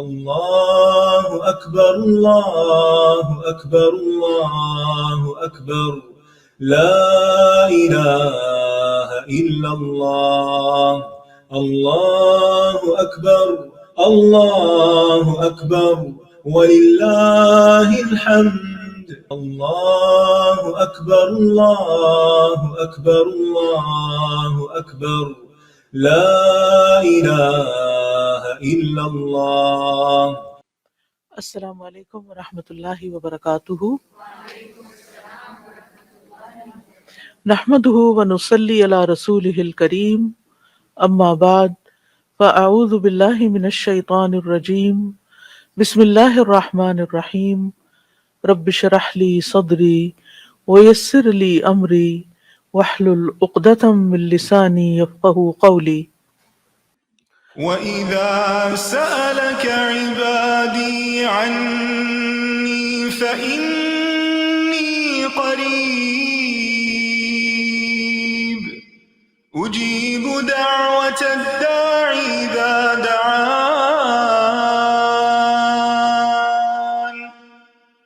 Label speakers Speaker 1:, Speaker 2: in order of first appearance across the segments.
Speaker 1: الله أكبر الله أكبر الله أكبر لا إله إلا الله الله أكبر الله أكبر ولله الحمد الله أكبر الله أكبر الله أكبر لا إله إلا الله.
Speaker 2: السلام علیکم ورحمۃ اللہ وبرکاتہ. نحمده ونصلی علی رسولہ الکریم. اما بعد فاعوذ باللہ من الشیطان الرجیم. بسم اللہ الرحمن الرحیم. رب اشرح لی صدری ویسر لی امری واحلل عقدۃ من لسانی یفقہوا قولی.
Speaker 1: وَإِذَا سَأَلَكَ عِبَادِي عَنِّي فَإِنِّي قَرِيبٌ أُجِيبُ دَعْوَةَ الدَّاعِ إِذَا دَعَانِ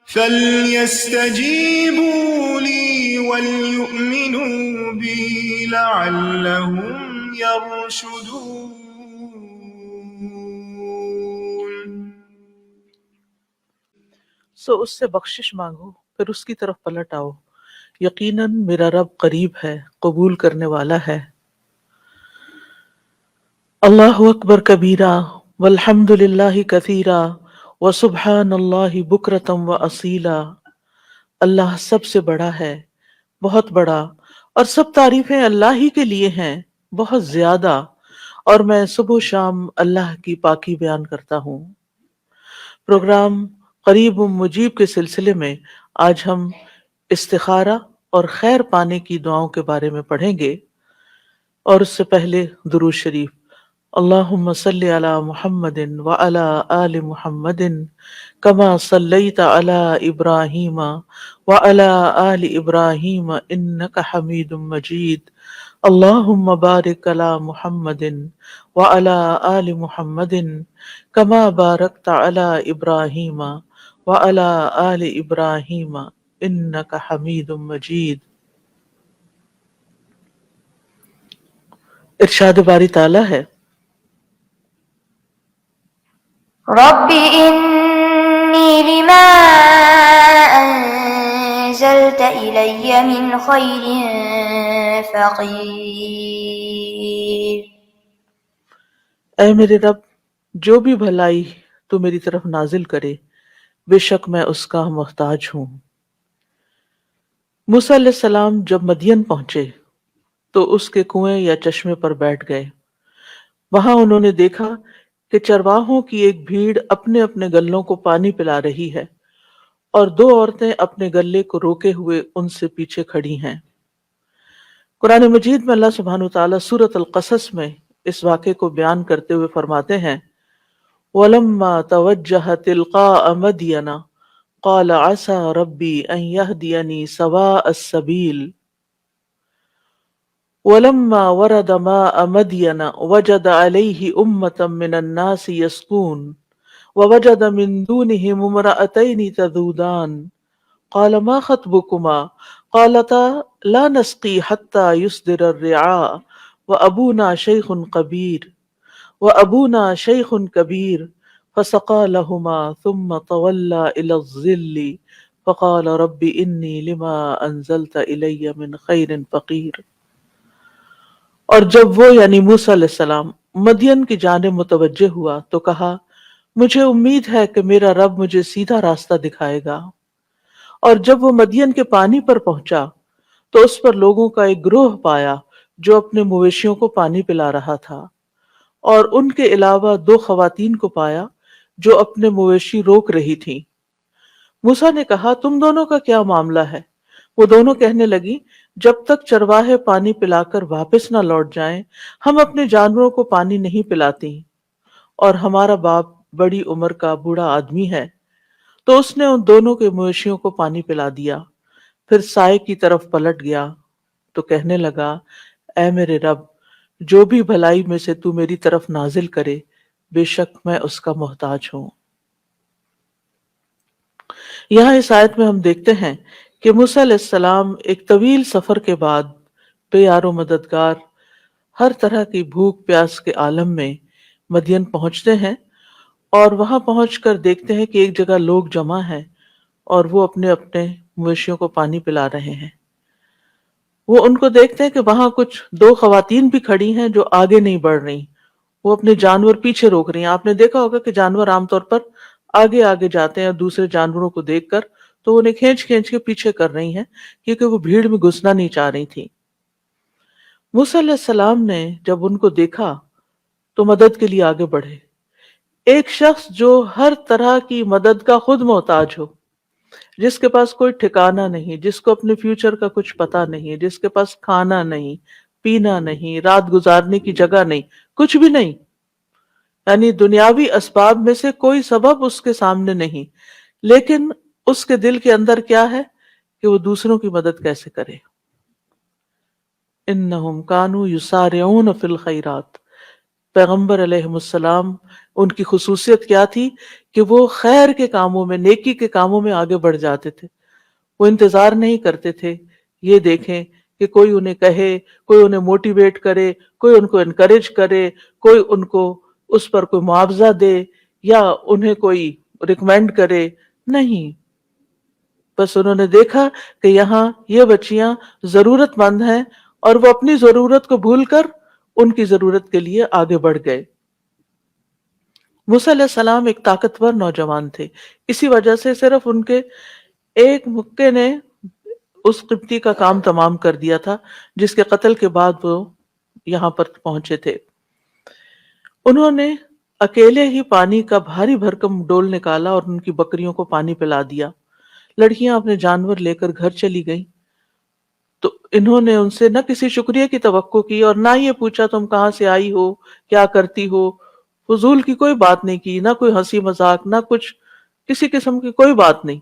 Speaker 1: فَلْيَسْتَجِيبُوا لِي وَلْيُؤْمِنُوا بِي لَعَلَّهُمْ يَرْشُدُونَ.
Speaker 2: سو اس سے بخشش مانگو، پھر اس کی طرف پلٹ آؤ. یقیناً میرا رب قریب ہے، قبول کرنے والا ہے. اللہ اکبر کبیرہ والحمد للہ کثیرہ وسبحان اللہ بکرۃ واصیلا. اللہ سب سے بڑا ہے، بہت بڑا، اور سب تعریفیں اللہ ہی کے لیے ہیں، بہت زیادہ، اور میں صبح و شام اللہ کی پاکی بیان کرتا ہوں. پروگرام قریب مجیب کے سلسلے میں آج ہم استخارہ اور خیر پانے کی دعاؤں کے بارے میں پڑھیں گے، اور اس سے پہلے درود شریف. اللہم صلی علی محمد وعلی آل محمد کما صلیت علی ابراہیم وعلی آل ابراہیم انک حمید مجید. اللہم بارک علی محمد وعلی آل محمد کما بارکت علی ابراہیم وعلی آل ابراہیم انک حمید مجید. ارشاد باری تعالیٰ ہے،
Speaker 3: رب إني لما أنزلت إلي من خير فقير.
Speaker 2: اے میرے رب، جو بھی بھلائی تو میری طرف نازل کرے، بے شک میں اس کا محتاج ہوں. موسیٰ علیہ السلام جب مدین پہنچے تو اس کے کنویں یا چشمے پر بیٹھ گئے. وہاں انہوں نے دیکھا کہ چرواہوں کی ایک بھیڑ اپنے اپنے گلوں کو پانی پلا رہی ہے، اور دو عورتیں اپنے گلے کو روکے ہوئے ان سے پیچھے کھڑی ہیں. قرآن مجید میں اللہ سبحانہ وتعالیٰ سورۃ القصص میں اس واقعے کو بیان کرتے ہوئے فرماتے ہیں، وَلَمَّا تَوَجَّهَ تِلْقَاءَ مَدْيَنَ قَالَ عَسَى رَبِّي أَن يَهْدِيَنِي سَوَاءَ السَّبِيلِ. وَلَمَّا وَرَدَ مَاءَ مَدْيَنَ وَجَدَ عَلَيْهِ أُمَّةً مِّنَ النَّاسِ يَسْقُونَ وَوَجَدَ مِن دُونِهِمُ امْرَأَتَيْنِ تَذُودَانِ قَالَ مَا خَطْبُكُمَا قَالَتَا لَا نَسْقِي حَتَّى يُصْدِرَ الرِّعَاءُ وَأَبُونَا شَيْخٌ كَبِيرٌ فَسَقَى لَهُمَا ثُمَّ تَوَلَّى إِلَى الظِّلِّ فَقَالَ رَبِّ إِنِّي لِمَا أَنزَلْتَ إِلَيَّ مِنْ خَيْرٍ فَقِيرٌ. اور جب وہ یعنی موسیٰ علیہ السلام مدین کی جانب متوجہ ہوا تو کہا، مجھے امید ہے کہ میرا رب مجھے سیدھا راستہ دکھائے گا. اور جب وہ مدین کے پانی پر پہنچا تو اس پر لوگوں کا ایک گروہ پایا جو اپنے مویشیوں کو پانی پلا رہا تھا، اور ان کے علاوہ دو خواتین کو پایا جو اپنے مویشی روک رہی تھیں. موسیٰ نے کہا، تم دونوں کا کیا معاملہ ہے؟ وہ دونوں کہنے لگی، جب تک چرواہے پانی پلا کر واپس نہ لوٹ جائیں ہم اپنے جانوروں کو پانی نہیں پلاتی، اور ہمارا باپ بڑی عمر کا بوڑھا آدمی ہے. تو اس نے ان دونوں کے مویشیوں کو پانی پلا دیا، پھر سائے کی طرف پلٹ گیا تو کہنے لگا، اے میرے رب، جو بھی بھلائی میں سے تو میری طرف نازل کرے، بے شک میں اس کا محتاج ہوں۔ یہاں اس آیت میں ہم دیکھتے ہیں کہ موسیٰ علیہ السلام ایک طویل سفر کے بعد بے یار و مددگار، ہر طرح کی بھوک پیاس کے عالم میں مدین پہنچتے ہیں، اور وہاں پہنچ کر دیکھتے ہیں کہ ایک جگہ لوگ جمع ہیں اور وہ اپنے اپنے مویشیوں کو پانی پلا رہے ہیں۔ وہ ان کو دیکھتے ہیں کہ وہاں کچھ دو خواتین بھی کھڑی ہیں جو آگے نہیں بڑھ رہی، وہ اپنے جانور پیچھے روک رہی ہیں۔ آپ نے دیکھا ہوگا کہ جانور عام طور پر آگے آگے جاتے ہیں، دوسرے جانوروں کو دیکھ کر تو انہیں کھینچ کھینچ کے پیچھے کر رہی ہیں، کیونکہ وہ بھیڑ میں گھسنا نہیں چاہ رہی تھی۔ موسیٰ علیہ السلام نے جب ان کو دیکھا تو مدد کے لیے آگے بڑھے۔ ایک شخص جو ہر طرح کی مدد کا خود محتاج ہو، جس کے پاس کوئی ٹھکانہ نہیں، جس کو اپنے فیوچر کا کچھ پتہ نہیں، جس کے پاس کھانا نہیں، پینا نہیں، رات گزارنے کی جگہ نہیں، کچھ بھی نہیں، یعنی دنیاوی اسباب میں سے کوئی سبب اس کے سامنے نہیں، لیکن اس کے دل کے اندر کیا ہے کہ وہ دوسروں کی مدد کیسے کرے۔ انہم کانوا یسارعون فی الخیرات، پیغمبر علیہ السلام ان کی خصوصیت کیا تھی کہ وہ خیر کے کاموں میں، نیکی کے کاموں میں آگے بڑھ جاتے تھے۔ وہ انتظار نہیں کرتے تھے یہ دیکھیں کہ کوئی انہیں کہے، کوئی انہیں موٹیویٹ کرے، کوئی ان کو انکریج کرے، کوئی ان کو اس پر کوئی معاوضہ دے یا انہیں کوئی ریکمینڈ کرے، نہیں، بس انہوں نے دیکھا کہ یہاں یہ بچیاں ضرورت مند ہیں اور وہ اپنی ضرورت کو بھول کر ان کی ضرورت کے لیے آگے بڑھ گئے۔ موسیٰ علیہ السلام ایک طاقتور نوجوان تھے، اسی وجہ سے صرف ان کے ایک مکے نے اس قبطی کا کام تمام کر دیا تھا جس کے قتل کے بعد وہ یہاں پر پہنچے تھے۔ انہوں نے اکیلے ہی پانی کا بھاری بھرکم ڈول نکالا اور ان کی بکریوں کو پانی پلا دیا۔ لڑکیاں اپنے جانور لے کر گھر چلی گئیں تو انہوں نے ان سے نہ کسی شکریہ کی توقع کی اور نہ یہ پوچھا تم کہاں سے آئی ہو، کیا کرتی ہو، فضول کی کوئی بات نہیں کی، نہ کوئی ہنسی مذاق، نہ کچھ کسی قسم کی کوئی بات نہیں۔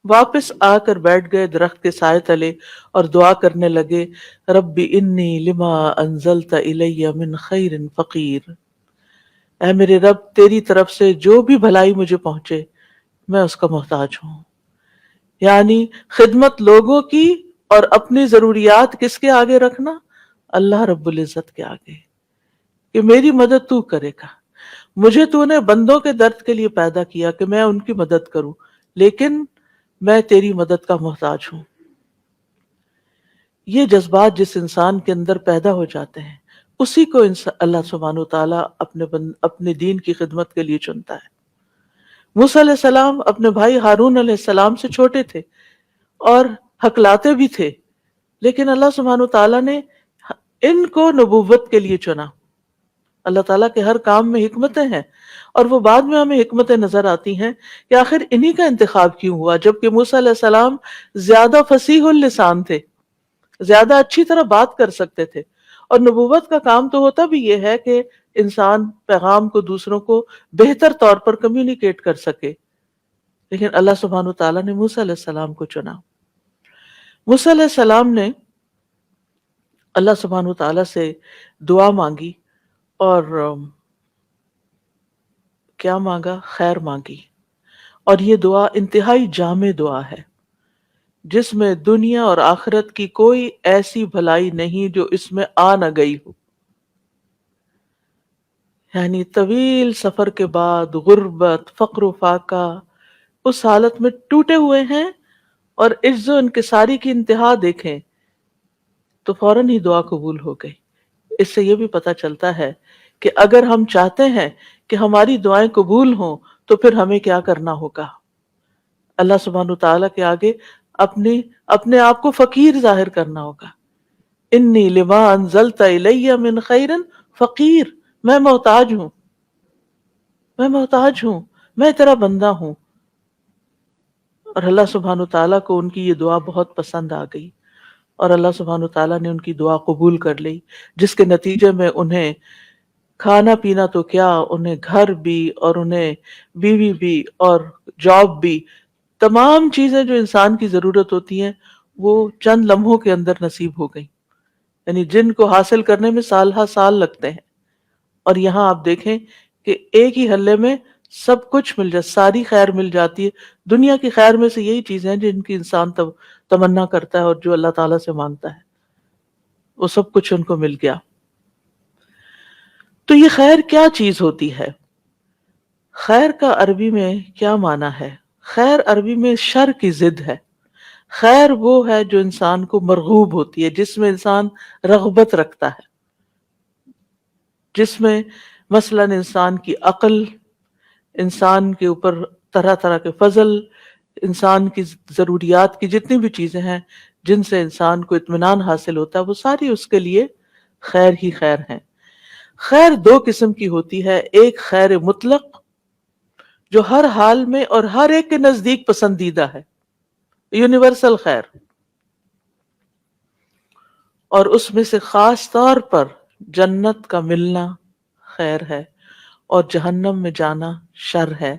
Speaker 2: واپس آ کر بیٹھ گئے درخت کے سائے تلے اور دعا کرنے لگے، رب انی لما انزلت الی من خیر فقیر، اے میرے رب تیری طرف سے جو بھی بھلائی مجھے پہنچے میں اس کا محتاج ہوں۔ یعنی خدمت لوگوں کی اور اپنی ضروریات کس کے آگے رکھنا؟ اللہ رب العزت کے آگے، کہ میری مدد تو کرے گا۔ مجھے تو نے بندوں کے درد کے لیے پیدا کیا کہ میں ان کی مدد کروں، لیکن میں تیری مدد کا محتاج ہوں۔ یہ جذبات جس انسان کے اندر پیدا ہو جاتے ہیں اسی کو اللہ سبحانہ وتعالیٰ اپنے دین کی خدمت کے لیے چنتا ہے۔ موسیٰ علیہ السلام اپنے بھائی ہارون علیہ السلام سے چھوٹے تھے اور ہکلاتے بھی تھے، لیکن اللہ سبحانہ وتعالیٰ نے ان کو نبوت کے لیے چنا۔ اللہ تعالیٰ کے ہر کام میں حکمتیں ہیں، اور وہ بعد میں ہمیں حکمتیں نظر آتی ہیں کہ آخر انہی کا انتخاب کیوں ہوا، جبکہ موسیٰ علیہ السلام زیادہ فصیح اللسان تھے، زیادہ اچھی طرح بات کر سکتے تھے، اور نبوت کا کام تو ہوتا بھی یہ ہے کہ انسان پیغام کو دوسروں کو بہتر طور پر کمیونیکیٹ کر سکے، لیکن اللہ سبحانہ وتعالیٰ نے موسیٰ علیہ السلام کو چنا۔ موسیٰ علیہ السلام نے اللہ سبحانہ وتعالیٰ سے دعا مانگی، اور کیا مانگا؟ خیر مانگی، اور یہ دعا انتہائی جامع دعا ہے جس میں دنیا اور آخرت کی کوئی ایسی بھلائی نہیں جو اس میں آ نہ گئی ہو۔ یعنی طویل سفر کے بعد غربت، فقر و فاقہ، اس حالت میں ٹوٹے ہوئے ہیں اور عجز و انکساری کی انتہا دیکھیں تو فوراً ہی دعا قبول ہو گئی۔ اس سے یہ بھی پتہ چلتا ہے کہ اگر ہم چاہتے ہیں کہ ہماری دعائیں قبول ہوں تو پھر ہمیں کیا کرنا ہوگا؟ اللہ سبحانہ تعالیٰ کے آگے اپنے آپ کو فقیر ظاہر کرنا ہوگا۔ انی لما انزلت الی من خیر فقیر، میں محتاج ہوں، میں تیرا بندہ ہوں۔ اور اللہ سبحانہ تعالیٰ کو ان کی یہ دعا بہت پسند آ گئی، اور اللہ سبحانہ تعالیٰ نے ان کی دعا قبول کر لی، جس کے نتیجے میں انہیں کھانا پینا تو کیا، انہیں گھر بھی اور انہیں بیوی بھی اور جاب بھی، تمام چیزیں جو انسان کی ضرورت ہوتی ہیں وہ چند لمحوں کے اندر نصیب ہو گئی، یعنی جن کو حاصل کرنے میں سال ہا سال لگتے ہیں۔ اور یہاں آپ دیکھیں کہ ایک ہی حلے میں سب کچھ مل جائے، ساری خیر مل جاتی ہے. دنیا کی خیر میں سے یہی چیزیں ہیں جن کی انسان تمنا کرتا ہے اور جو اللہ تعالیٰ سے مانگتا ہے، وہ سب کچھ ان کو مل گیا. تو یہ خیر کیا چیز ہوتی ہے؟ خیر کا عربی میں کیا معنی ہے؟ خیر عربی میں شر کی ضد ہے. خیر وہ ہے جو انسان کو مرغوب ہوتی ہے، جس میں انسان رغبت رکھتا ہے، جس میں مثلا انسان کی عقل، انسان کے اوپر طرح طرح کے فضل، انسان کی ضروریات کی جتنی بھی چیزیں ہیں جن سے انسان کو اطمینان حاصل ہوتا ہے، وہ ساری اس کے لیے خیر ہی خیر ہیں. خیر دو قسم کی ہوتی ہے، ایک خیر مطلق جو ہر حال میں اور ہر ایک کے نزدیک پسندیدہ ہے، یونیورسل خیر، اور اس میں سے خاص طور پر جنت کا ملنا خیر ہے اور جہنم میں جانا شر ہے.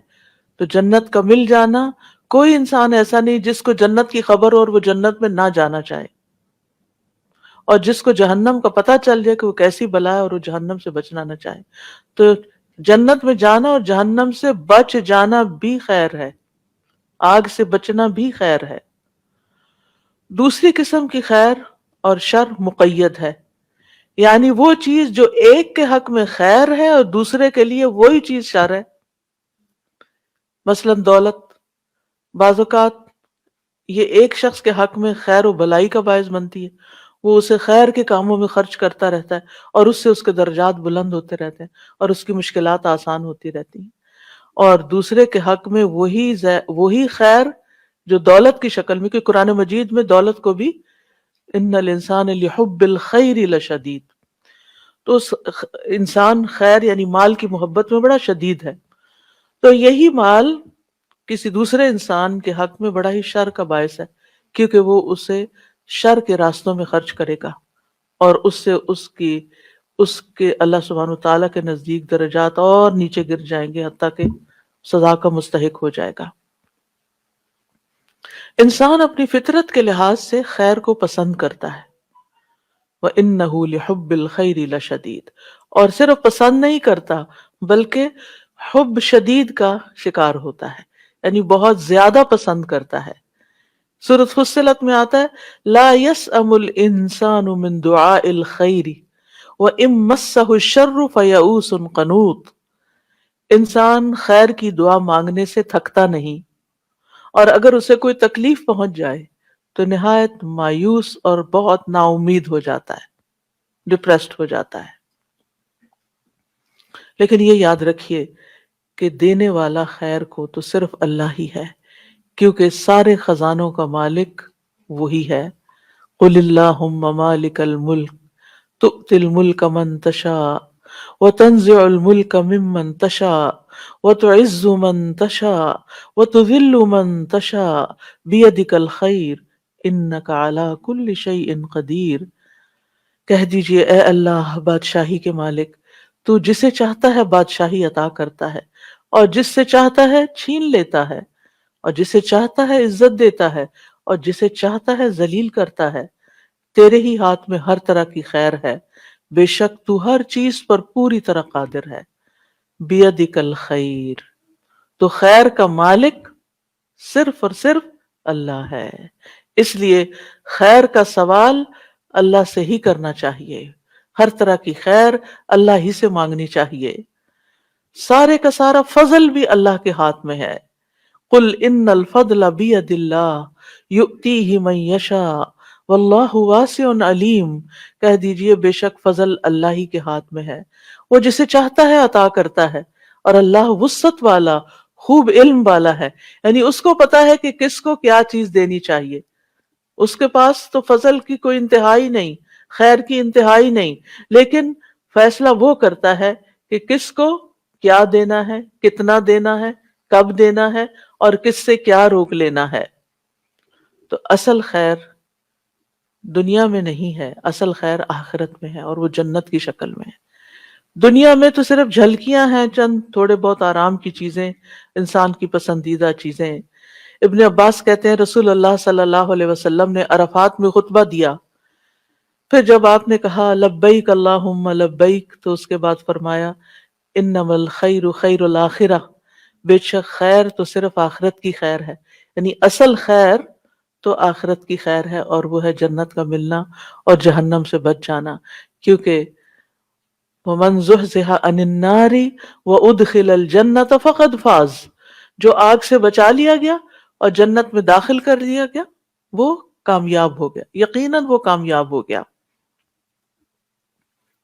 Speaker 2: تو جنت کا مل جانا، کوئی انسان ایسا نہیں جس کو جنت کی خبر ہو اور وہ جنت میں نہ جانا چاہے، اور جس کو جہنم کا پتہ چل جائے کہ وہ کیسی بلا ہے اور وہ جہنم سے بچنا نہ چاہے. تو جنت میں جانا اور جہنم سے بچ جانا بھی خیر ہے، آگ سے بچنا بھی خیر ہے. دوسری قسم کی خیر اور شر مقید ہے، یعنی وہ چیز جو ایک کے حق میں خیر ہے اور دوسرے کے لیے وہی چیز شر ہے. مثلا دولت، بعض اوقات یہ ایک شخص کے حق میں خیر و بھلائی کا باعث بنتی ہے، وہ اسے خیر کے کاموں میں خرچ کرتا رہتا ہے اور اس سے اس کے درجات بلند ہوتے رہتے ہیں اور اس کی مشکلات آسان ہوتی رہتی ہیں. اور دوسرے کے حق میں وہی خیر جو دولت کی شکل میں، کہ قرآن مجید میں دولت کو بھی ان الانسان لحب الخیر لشدید، تو انسان خیر یعنی مال کی محبت میں بڑا شدید ہے. تو یہی مال کسی دوسرے انسان کے حق میں بڑا ہی شر کا باعث ہے، کیونکہ وہ اسے شر کے راستوں میں خرچ کرے گا اور اس سے اس کے اللہ سبحانہ وتعالیٰ کے نزدیک درجات اور نیچے گر جائیں گے، حتیٰ کہ سزا کا مستحق ہو جائے گا. انسان اپنی فطرت کے لحاظ سے خیر کو پسند کرتا ہے، وَإِنَّهُ لِحُبِّ الْخَيْرِ لَشَدِيدٌ، اور صرف پسند نہیں کرتا بلکہ حب شدید کا شکار ہوتا ہے، یعنی بہت زیادہ پسند کرتا ہے. سورۃ فصلت میں آتا ہے لا يسأم الانسان من دعاء الخیر وإن مسه الشر فیئوس قنوط، انسان خیر کی دعا مانگنے سے تھکتا نہیں، اور اگر اسے کوئی تکلیف پہنچ جائے تو نہایت مایوس اور بہت نا امید ہو جاتا ہے، ڈپریسڈ ہو جاتا ہے. لیکن یہ یاد رکھیے کہ دینے والا خیر کو تو صرف اللہ ہی ہے، کیونکہ سارے خزانوں کا مالک وہی ہے. قل اللہم مالک الملک تؤتی الملک من تشاء وتنزع الملک ممن تشاء وتعز من تشاء وتذل من تشاء بیدک الخیر انک علی کل شیء قدیر. کہہ دیجئے اے اللہ بادشاہی کے مالک، تو جسے چاہتا ہے بادشاہی عطا کرتا ہے اور جس سے چاہتا ہے چھین لیتا ہے، اور جسے چاہتا ہے عزت دیتا ہے اور جسے چاہتا ہے ذلیل کرتا ہے. تیرے ہی ہاتھ میں ہر طرح کی خیر ہے، بے شک تو ہر چیز پر پوری طرح قادر ہے. بیدک الخیر، تو خیر کا مالک صرف اور صرف اللہ ہے. اس لیے خیر کا سوال اللہ سے ہی کرنا چاہیے، ہر طرح کی خیر اللہ ہی سے مانگنی چاہیے. سارے کا سارا فضل بھی اللہ کے ہاتھ میں ہے. قل ان الفضل بید اللہ یؤتیہ من یشاء واللہ واسع علیم. کہہ دیجئے بے شک فضل اللہ ہی کے ہاتھ میں ہے، وہ جسے چاہتا ہے عطا کرتا ہے، اور اللہ وسعت والا خوب علم والا ہے، یعنی اس کو پتا ہے کہ کس کو کیا چیز دینی چاہیے. اس کے پاس تو فضل کی کوئی انتہائی نہیں، خیر کی انتہائی نہیں، لیکن فیصلہ وہ کرتا ہے کہ کس کو کیا دینا ہے، کتنا دینا ہے، کب دینا ہے، اور کس سے کیا روک لینا ہے. تو اصل خیر دنیا میں نہیں ہے، اصل خیر آخرت میں ہے، اور وہ جنت کی شکل میں ہے. دنیا میں تو صرف جھلکیاں ہیں، چند تھوڑے بہت آرام کی چیزیں، انسان کی پسندیدہ چیزیں. ابن عباس کہتے ہیں رسول اللہ صلی اللہ علیہ وسلم نے عرفات میں خطبہ دیا، پھر جب آپ نے کہا لبیک اللہم لبیک، تو اس کے بعد فرمایا انما الخیر خیر الاخرہ، بے شک خیر تو صرف آخرت کی خیر ہے، یعنی اصل خیر تو آخرت کی خیر ہے، اور وہ ہے جنت کا ملنا اور جہنم سے بچ جانا، کیونکہ وَمَنْ زُحْزِحَ عَنِ النَّارِ وَأُدْخِلَ الْجَنَّةَ فَقَدْ فَازَ، جو آگ سے بچا لیا گیا اور جنت میں داخل کر دیا گیا وہ کامیاب ہو گیا، یقیناً وہ کامیاب ہو گیا۔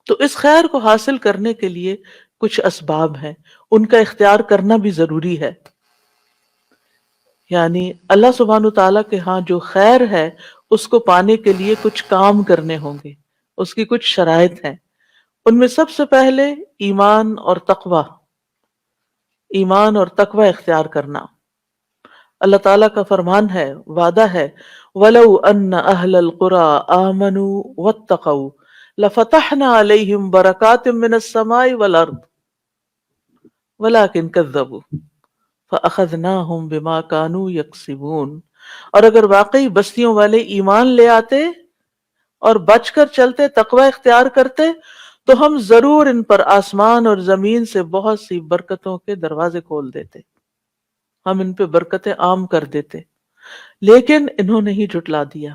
Speaker 2: تو اس خیر کو حاصل کرنے کے لیے کچھ اسباب ہیں، ان کا اختیار کرنا بھی ضروری ہے۔ یعنی اللہ سبحانہ تعالیٰ کے ہاں جو خیر ہے اس کو پانے کے لیے کچھ کام کرنے ہوں گے، اس کی کچھ شرائط ہیں۔ ان میں سب سے پہلے ایمان اور تقوی، ایمان اور تقوی اختیار کرنا۔ اللہ تعالیٰ کا فرمان ہے، وعدہ ہے، وَلَوْ أَنَّ أَهْلَ الْقُرَىٰ آمَنُوا وَاتَّقَوْا لَفَتَحْنَا عَلَيْهِمْ بَرَكَاتٍ مِّنَ السَّمَاءِ وَالْأَرْضِ وَلَٰكِنْ كَذَّبُوا فَأَخَذْنَاهُمْ بِمَا كَانُوا يَكْسِبُونَ، اور اگر واقعی بستیوں والے ایمان لے آتے اور بچ کر چلتے، تقوی اختیار کرتے، تو ہم ضرور ان پر آسمان اور زمین سے بہت سی برکتوں کے دروازے کھول دیتے، ہم ان پہ برکتیں عام کر دیتے، لیکن انہوں نے ہی جھٹلا دیا،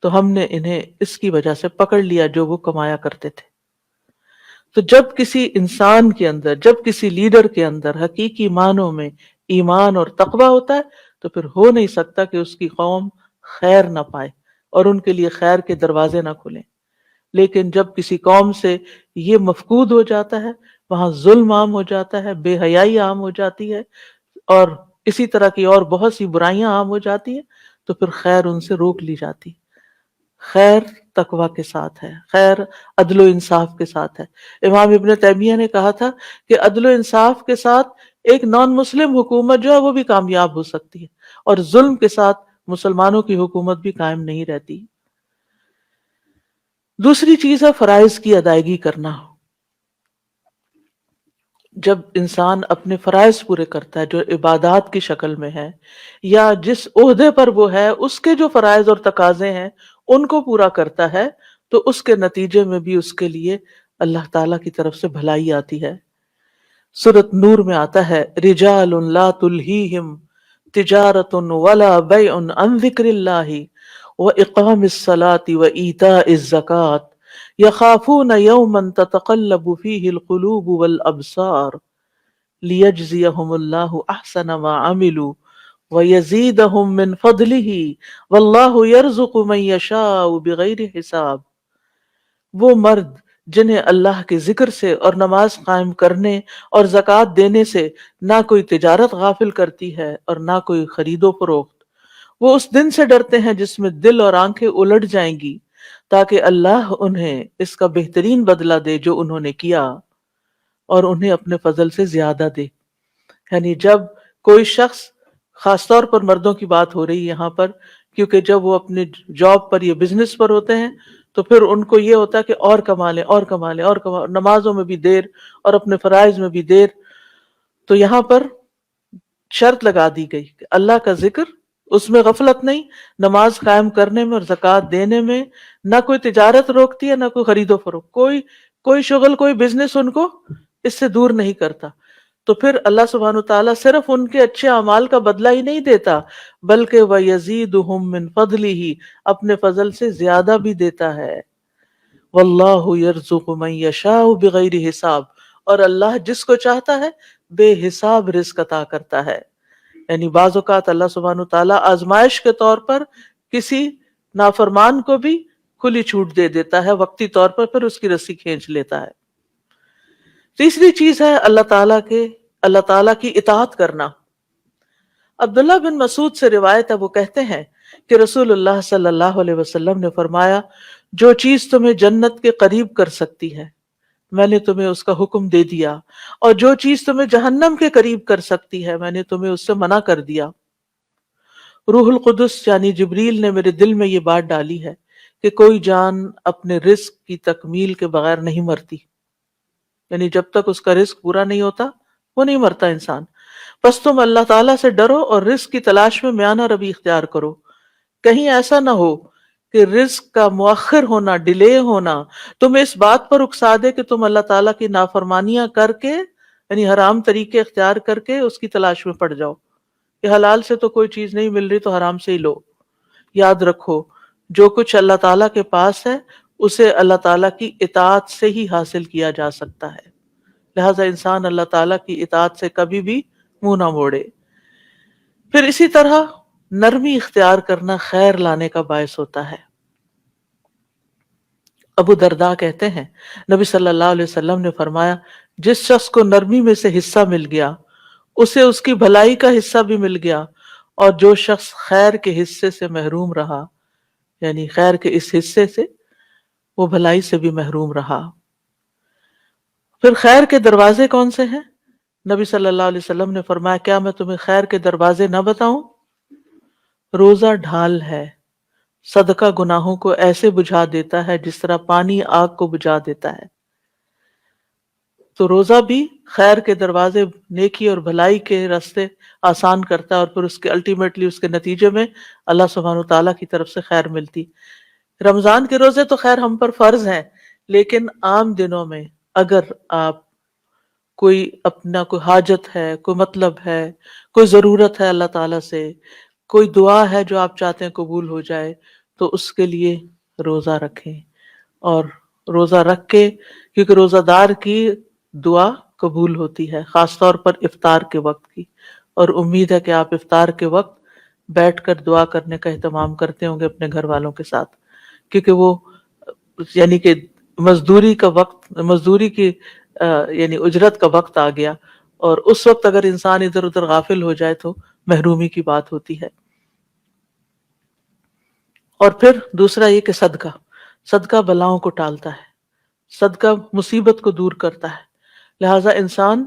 Speaker 2: تو ہم نے انہیں اس کی وجہ سے پکڑ لیا جو وہ کمایا کرتے تھے۔ تو جب کسی انسان کے اندر، جب کسی لیڈر کے اندر حقیقی معنوں میں ایمان اور تقوی ہوتا ہے تو پھر ہو نہیں سکتا کہ اس کی قوم خیر نہ پائے اور ان کے لیے خیر کے دروازے نہ کھلیں۔ لیکن جب کسی قوم سے یہ مفقود ہو جاتا ہے، وہاں ظلم عام ہو جاتا ہے، بے حیائی عام ہو جاتی ہے، اور اسی طرح کی اور بہت سی برائیاں عام ہو جاتی ہیں، تو پھر خیر ان سے روک لی جاتی۔ خیر تقوی کے ساتھ ہے، خیر عدل و انصاف کے ساتھ ہے۔ امام ابن تیمیہ نے کہا تھا کہ عدل و انصاف کے ساتھ ایک نان مسلم حکومت جو ہے وہ بھی کامیاب ہو سکتی ہے، اور ظلم کے ساتھ مسلمانوں کی حکومت بھی قائم نہیں رہتی۔ دوسری چیز ہے فرائض کی ادائیگی کرنا۔ جب انسان اپنے فرائض پورے کرتا ہے جو عبادات کی شکل میں ہے، یا جس عہدے پر وہ ہے اس کے جو فرائض اور تقاضے ہیں ان کو پورا کرتا ہے، تو اس کے نتیجے میں بھی اس کے لیے اللہ تعالیٰ کی طرف سے بھلائی آتی ہے۔ سورۃ نور میں آتا ہے، رجال لا تلہیہم تجارت ولا بیع عن ذکر اللہ واقام الصلاۃ وایتاء الزکاۃ یخافون یوما تتقلب فیہ القلوب والابصار لیجزیہم اللہ احسن ما عملوا ویزیدہم من فضلہ واللہ یرزق من یشاء بغیر حساب۔ وہ مرد جنہیں اللہ کے ذکر سے اور نماز قائم کرنے اور زکوٰۃ دینے سے نہ کوئی تجارت غافل کرتی ہے اور نہ کوئی خرید و فروخت، وہ اس دن سے ڈرتے ہیں جس میں دل اور آنکھیں الٹ جائیں گی، تاکہ اللہ انہیں اس کا بہترین بدلہ دے جو انہوں نے کیا، اور انہیں اپنے فضل سے زیادہ دے۔ یعنی جب کوئی شخص، خاص طور پر مردوں کی بات ہو رہی ہے یہاں پر، کیونکہ جب وہ اپنے جاب پر یا بزنس پر ہوتے ہیں تو پھر ان کو یہ ہوتا ہے کہ اور کما لیں اور کما لیں اور کما، نمازوں میں بھی دیر اور اپنے فرائض میں بھی دیر۔ تو یہاں پر شرط لگا دی گئی کہ اللہ کا ذکر، اس میں غفلت نہیں، نماز قائم کرنے میں اور زکوٰۃ دینے میں، نہ کوئی تجارت روکتی ہے نہ کوئی خرید و فروخت، کوئی شغل، کوئی بزنس ان کو اس سے دور نہیں کرتا۔ تو پھر اللہ سبحانہ تعالیٰ صرف ان کے اچھے اعمال کا بدلہ ہی نہیں دیتا، بلکہ وَيَزِيدُهُم مِّن فَضْلِهِ، اپنے فضل سے زیادہ بھی دیتا ہے۔ وَاللَّهُ يَرْزُقُ مَن يَشَاءُ بِغَيْرِ حساب، اور اللہ جس کو چاہتا ہے بے حساب رزق عطا کرتا ہے۔ یعنی بعض اوقات اللہ سبحانہ تعالیٰ آزمائش کے طور پر کسی نافرمان کو بھی کھلی چھوٹ دے دیتا ہے وقتی طور پر، پھر اس کی رسی کھینچ لیتا ہے۔ تیسری چیز ہے اللہ تعالیٰ کی اطاعت کرنا۔ عبداللہ بن مسعود سے روایت ہے، وہ کہتے ہیں کہ رسول اللہ صلی اللہ علیہ وسلم نے فرمایا، جو چیز تمہیں جنت کے قریب کر سکتی ہے میں نے تمہیں اس کا حکم دے دیا، اور جو چیز تمہیں جہنم کے قریب کر سکتی ہے میں نے تمہیں اس سے منع کر دیا۔ روح القدس یعنی جبریل نے میرے دل میں یہ بات ڈالی ہے کہ کوئی جان اپنے رزق کی تکمیل کے بغیر نہیں مرتی، یعنی جب تک اس کا رزق پورا نہیں ہوتا وہ نہیں مرتا انسان۔ بس تم اللہ تعالیٰ سے ڈرو اور رزق کی تلاش میں میانہ روی اختیار کرو، کہیں ایسا نہ ہو کہ رزق کا مؤخر ہونا، ڈیلے ہونا تمہیں اس بات پر اکسا دے کہ تم اللہ تعالیٰ کی نافرمانیاں کر کے، یعنی حرام طریقے اختیار کر کے اس کی تلاش میں پڑ جاؤ کہ حلال سے تو کوئی چیز نہیں مل رہی تو حرام سے ہی لو۔ یاد رکھو جو کچھ اللہ تعالیٰ کے پاس ہے اسے اللہ تعالیٰ کی اطاعت سے ہی حاصل کیا جا سکتا ہے، لہذا انسان اللہ تعالیٰ کی اطاعت سے کبھی بھی منہ نہ موڑے۔ پھر اسی طرح نرمی اختیار کرنا خیر لانے کا باعث ہوتا ہے۔ ابو درداء کہتے ہیں نبی صلی اللہ علیہ وسلم نے فرمایا جس شخص کو نرمی میں سے حصہ مل گیا اسے اس کی بھلائی کا حصہ بھی مل گیا، اور جو شخص خیر کے حصے سے محروم رہا، یعنی خیر کے اس حصے سے، وہ بھلائی سے بھی محروم رہا۔ پھر خیر کے دروازے کون سے ہیں؟ نبی صلی اللہ علیہ وسلم نے فرمایا کیا میں تمہیں خیر کے دروازے نہ بتاؤں؟ روزہ ڈھال ہے، صدقہ گناہوں کو ایسے بجھا دیتا ہے جس طرح پانی آگ کو بجھا دیتا ہے۔ تو روزہ بھی خیر کے دروازے، نیکی اور بھلائی کے راستے آسان کرتا ہے، اور پھر اس کے الٹیمیٹلی اس کے نتیجے میں اللہ سبحانہ وتعالیٰ کی طرف سے خیر ملتی۔ رمضان کے روزے تو خیر ہم پر فرض ہیں، لیکن عام دنوں میں اگر آپ کوئی اپنا کوئی حاجت ہے، کوئی مطلب ہے، کوئی ضرورت ہے اللہ تعالیٰ سے، کوئی دعا ہے جو آپ چاہتے ہیں قبول ہو جائے، تو اس کے لیے روزہ رکھیں، اور روزہ رکھ کے، کیونکہ روزہ دار کی دعا قبول ہوتی ہے، خاص طور پر افطار کے وقت کی، اور امید ہے کہ آپ افطار کے وقت بیٹھ کر دعا کرنے کا اہتمام کرتے ہوں گے اپنے گھر والوں کے ساتھ، کیونکہ وہ یعنی کہ مزدوری کا وقت، مزدوری کی یعنی اجرت کا وقت آ گیا، اور اس وقت اگر انسان ادھر ادھر غافل ہو جائے تو محرومی کی بات ہوتی ہے۔ اور پھر دوسرا یہ کہ صدقہ بلاؤں کو ٹالتا ہے، صدقہ مصیبت کو دور کرتا ہے، لہٰذا انسان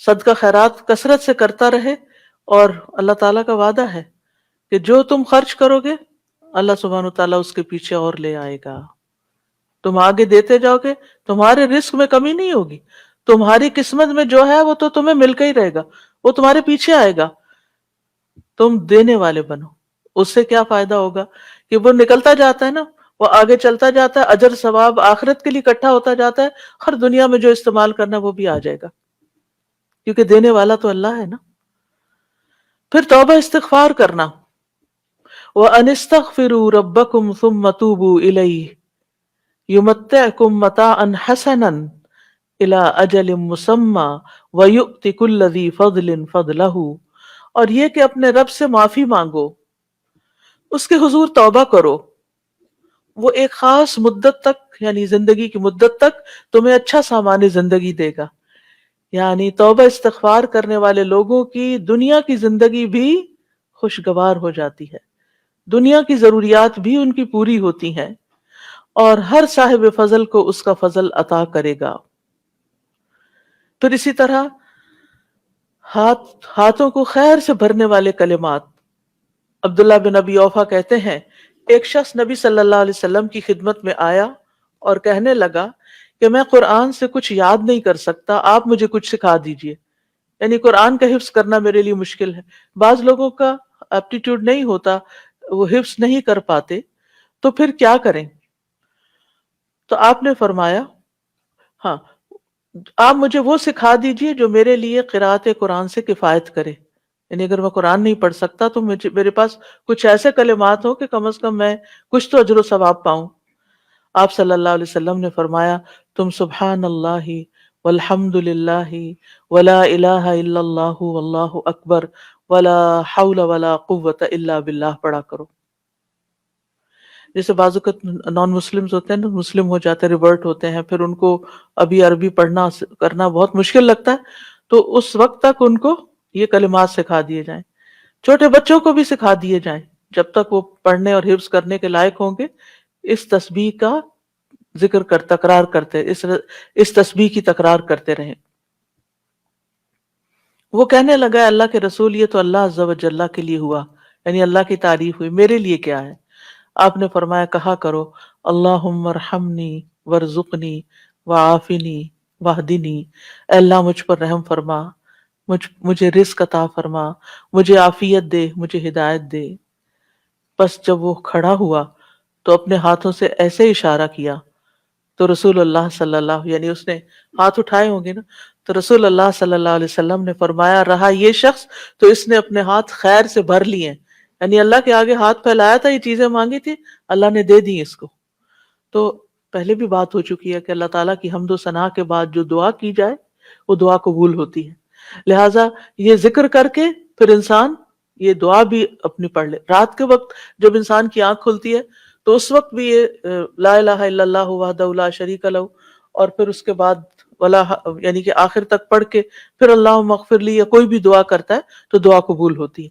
Speaker 2: صدقہ خیرات کثرت سے کرتا رہے، اور اللہ تعالیٰ کا وعدہ ہے کہ جو تم خرچ کرو گے اللہ سبحانہ تعالیٰ اس کے پیچھے اور لے آئے گا، تم آگے دیتے جاؤ گے، تمہارے رزق میں کمی نہیں ہوگی، تمہاری قسمت میں جو ہے وہ تو تمہیں مل کے ہی رہے گا، وہ تمہارے پیچھے آئے گا، تم دینے والے بنو۔ اس سے کیا فائدہ ہوگا کہ وہ نکلتا جاتا ہے نا، وہ آگے چلتا جاتا ہے، اجر ثواب آخرت کے لیے اکٹھا ہوتا جاتا ہے، ہر دنیا میں جو استعمال کرنا وہ بھی آ جائے گا، کیونکہ دینے والا تو اللہ ہے نا۔ پھر توبہ استغفار کرنا، وَأَنِ اسْتَغْفِرُوا رَبَّكُمْ ثُمَّ تُوبُوا إِلَيْهِ يُمَتِّعْكُمْ مَتَاعًا حَسَنًا إِلَىٰ أَجَلٍ مُّسَمًّى وَيُؤْتِ كُلَّ ذِي فَضْلٍ فَضْلَهُ، اور یہ کہ اپنے رب سے معافی مانگو، اس کے حضور توبہ کرو، وہ ایک خاص مدت تک، یعنی زندگی کی مدت تک تمہیں اچھا سامان زندگی دے گا۔ یعنی توبہ استغفار کرنے والے لوگوں کی دنیا کی زندگی بھی خوشگوار ہو جاتی ہے، دنیا کی ضروریات بھی ان کی پوری ہوتی ہیں، اور ہر صاحب فضل کو اس کا فضل عطا کرے گا۔ پھر اسی طرح ہاتھوں کو خیر سے بھرنے والے کلمات۔ عبداللہ بن ابی اوفا کہتے ہیں ایک شخص نبی صلی اللہ علیہ وسلم کی خدمت میں آیا اور کہنے لگا کہ میں قرآن سے کچھ یاد نہیں کر سکتا، آپ مجھے کچھ سکھا دیجئے، یعنی قرآن کا حفظ کرنا میرے لیے مشکل ہے۔ بعض لوگوں کا ایپٹیٹیوڈ نہیں ہوتا، وہ حفظ نہیں کر پاتے، تو پھر کیا کریں؟ تو آپ نے فرمایا ہاں، آپ مجھے وہ سکھا دیجئے جو میرے لیے قرأت قرآن سے کفایت کرے، یعنی اگر میں قرآن نہیں پڑھ سکتا تو میرے پاس کچھ ایسے کلمات ہو کہ کم از کم میں کچھ تو اجر و ثواب پاؤں۔ آپ صلی اللہ علیہ وسلم نے فرمایا تم سبحان اللہ والحمد للہ ولا الہ الا اللہ واللہ اکبر ولا حول ولا قوت الا باللہ پڑھا کرو۔ جیسے بعض اوقات نان مسلمز ہوتے ہیں نا، مسلم ہو جاتے ہیں، ریورٹ ہوتے ہیں، پھر ان کو ابھی عربی پڑھنا کرنا بہت مشکل لگتا ہے، تو اس وقت تک ان کو یہ کلمات سکھا دیے جائیں، چھوٹے بچوں کو بھی سکھا دیے جائیں، جب تک وہ پڑھنے اور حفظ کرنے کے لائق ہوں گے، اس تسبیح کا ذکر تکرار کرتے، اس تسبیح کی تکرار کرتے رہیں۔ وہ کہنے لگا اللہ کے رسول یہ تو اللہ عز و جل کے لیے ہوا، یعنی اللہ کی تعریف ہوئی، میرے لیے کیا ہے؟ آپ نے فرمایا کہا کرو اللہم ارحمنی وارزقنی وعافنی واہدنی، اے اللہ مجھ پر رحم فرما، مجھے رزق عطا فرما، مجھے عافیت دے، مجھے ہدایت دے۔ بس جب وہ کھڑا ہوا تو اپنے ہاتھوں سے ایسے اشارہ کیا، تو رسول اللہ صلی اللہ، یعنی اس نے ہاتھ اٹھائے ہوں گے نا، تو رسول اللہ صلی اللہ علیہ وسلم نے فرمایا رہا یہ شخص تو اس نے اپنے ہاتھ خیر سے بھر لیے ہیں، یعنی اللہ کے آگے ہاتھ پھیلایا تھا، یہ چیزیں مانگی تھی، اللہ نے دے دی اس کو۔ تو پہلے بھی بات ہو چکی ہے کہ اللہ تعالیٰ کی حمد و ثنا کے بعد جو دعا کی جائے وہ دعا قبول ہوتی ہے، لہٰذا یہ ذکر کر کے پھر انسان یہ دعا بھی اپنی پڑھ لے۔ رات کے وقت جب انسان کی آنکھ کھلتی ہے تو اس وقت بھی یہ لا الہ الا اللہ وحدہ لا شریک لہ، اور پھر اس کے بعد ولا، یعنی کہ آخر تک پڑھ کے پھر اللہم اغفر لی یا کوئی بھی دعا کرتا ہے تو دعا قبول ہوتی ہے۔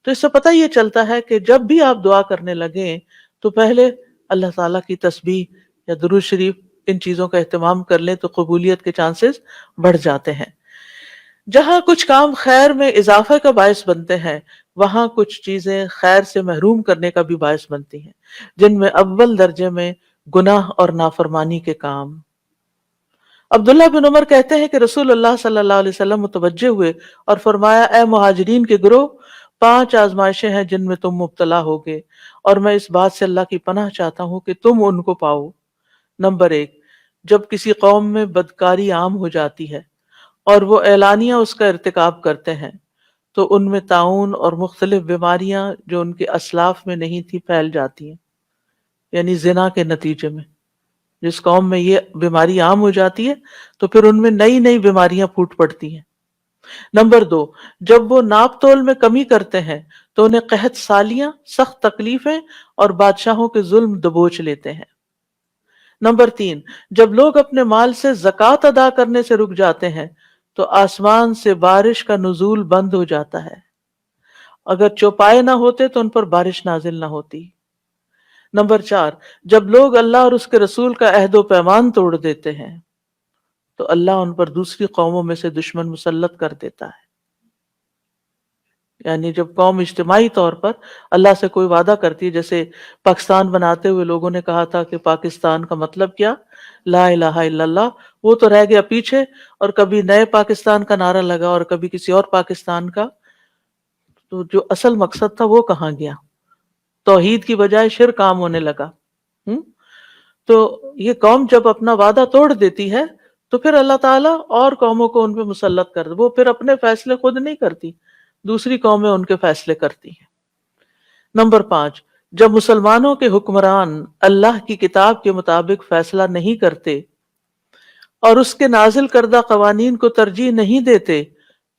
Speaker 2: تو اس سے پتہ یہ چلتا ہے کہ جب بھی آپ دعا کرنے لگیں تو پہلے اللہ تعالیٰ کی تسبیح یا درود شریف ان چیزوں کا اہتمام کر لیں تو قبولیت کے چانسز بڑھ جاتے ہیں۔ جہاں کچھ کام خیر میں اضافے کا باعث بنتے ہیں وہاں کچھ چیزیں خیر سے محروم کرنے کا بھی باعث بنتی ہیں، جن میں اول درجے میں گناہ اور نافرمانی کے کام۔ عبداللہ بن عمر کہتے ہیں کہ رسول اللہ صلی اللہ علیہ وسلم متوجہ ہوئے اور فرمایا اے مہاجرین کے گروہ، 5 آزمائشیں ہیں جن میں تم مبتلا ہوگے اور میں اس بات سے اللہ کی پناہ چاہتا ہوں کہ تم ان کو پاؤ۔ نمبر 1، جب کسی قوم میں بدکاری عام ہو جاتی ہے اور وہ اعلانیہ اس کا ارتکاب کرتے ہیں تو ان میں طاعون اور مختلف بیماریاں جو ان کے اسلاف میں نہیں تھی پھیل جاتی ہیں، یعنی زنا کے نتیجے میں جس قوم میں یہ بیماری عام ہو جاتی ہے تو پھر ان میں نئی نئی بیماریاں پھوٹ پڑتی ہیں۔ نمبر 2، جب وہ ناپ تول میں کمی کرتے ہیں تو انہیں قحط سالیاں، سخت تکلیفیں اور بادشاہوں کے ظلم دبوچ لیتے ہیں۔ نمبر 3، جب لوگ اپنے مال سے زکوٰۃ ادا کرنے سے رک جاتے ہیں تو آسمان سے بارش کا نزول بند ہو جاتا ہے، اگر چوپائے نہ ہوتے تو ان پر بارش نازل نہ ہوتی۔ نمبر 4، جب لوگ اللہ اور اس کے رسول کا عہد و پیمان توڑ دیتے ہیں تو اللہ ان پر دوسری قوموں میں سے دشمن مسلط کر دیتا ہے، یعنی جب قوم اجتماعی طور پر اللہ سے کوئی وعدہ کرتی ہے، جیسے پاکستان بناتے ہوئے لوگوں نے کہا تھا کہ پاکستان کا مطلب کیا، لا الہ الا اللہ، وہ تو رہ گیا پیچھے، اور کبھی نئے پاکستان کا نعرہ لگا اور کبھی کسی اور پاکستان کا، تو جو اصل مقصد تھا وہ کہاں گیا؟ توحید کی بجائے شرک عام ہونے لگا۔ تو یہ قوم جب اپنا وعدہ توڑ دیتی ہے تو پھر اللہ تعالیٰ اور قوموں کو ان پہ مسلط کر دے، وہ پھر اپنے فیصلے خود نہیں کرتی، دوسری قومیں ان کے فیصلے کرتی ہیں۔ نمبر 5، جب مسلمانوں کے حکمران اللہ کی کتاب کے مطابق فیصلہ نہیں کرتے اور اس کے نازل کردہ قوانین کو ترجیح نہیں دیتے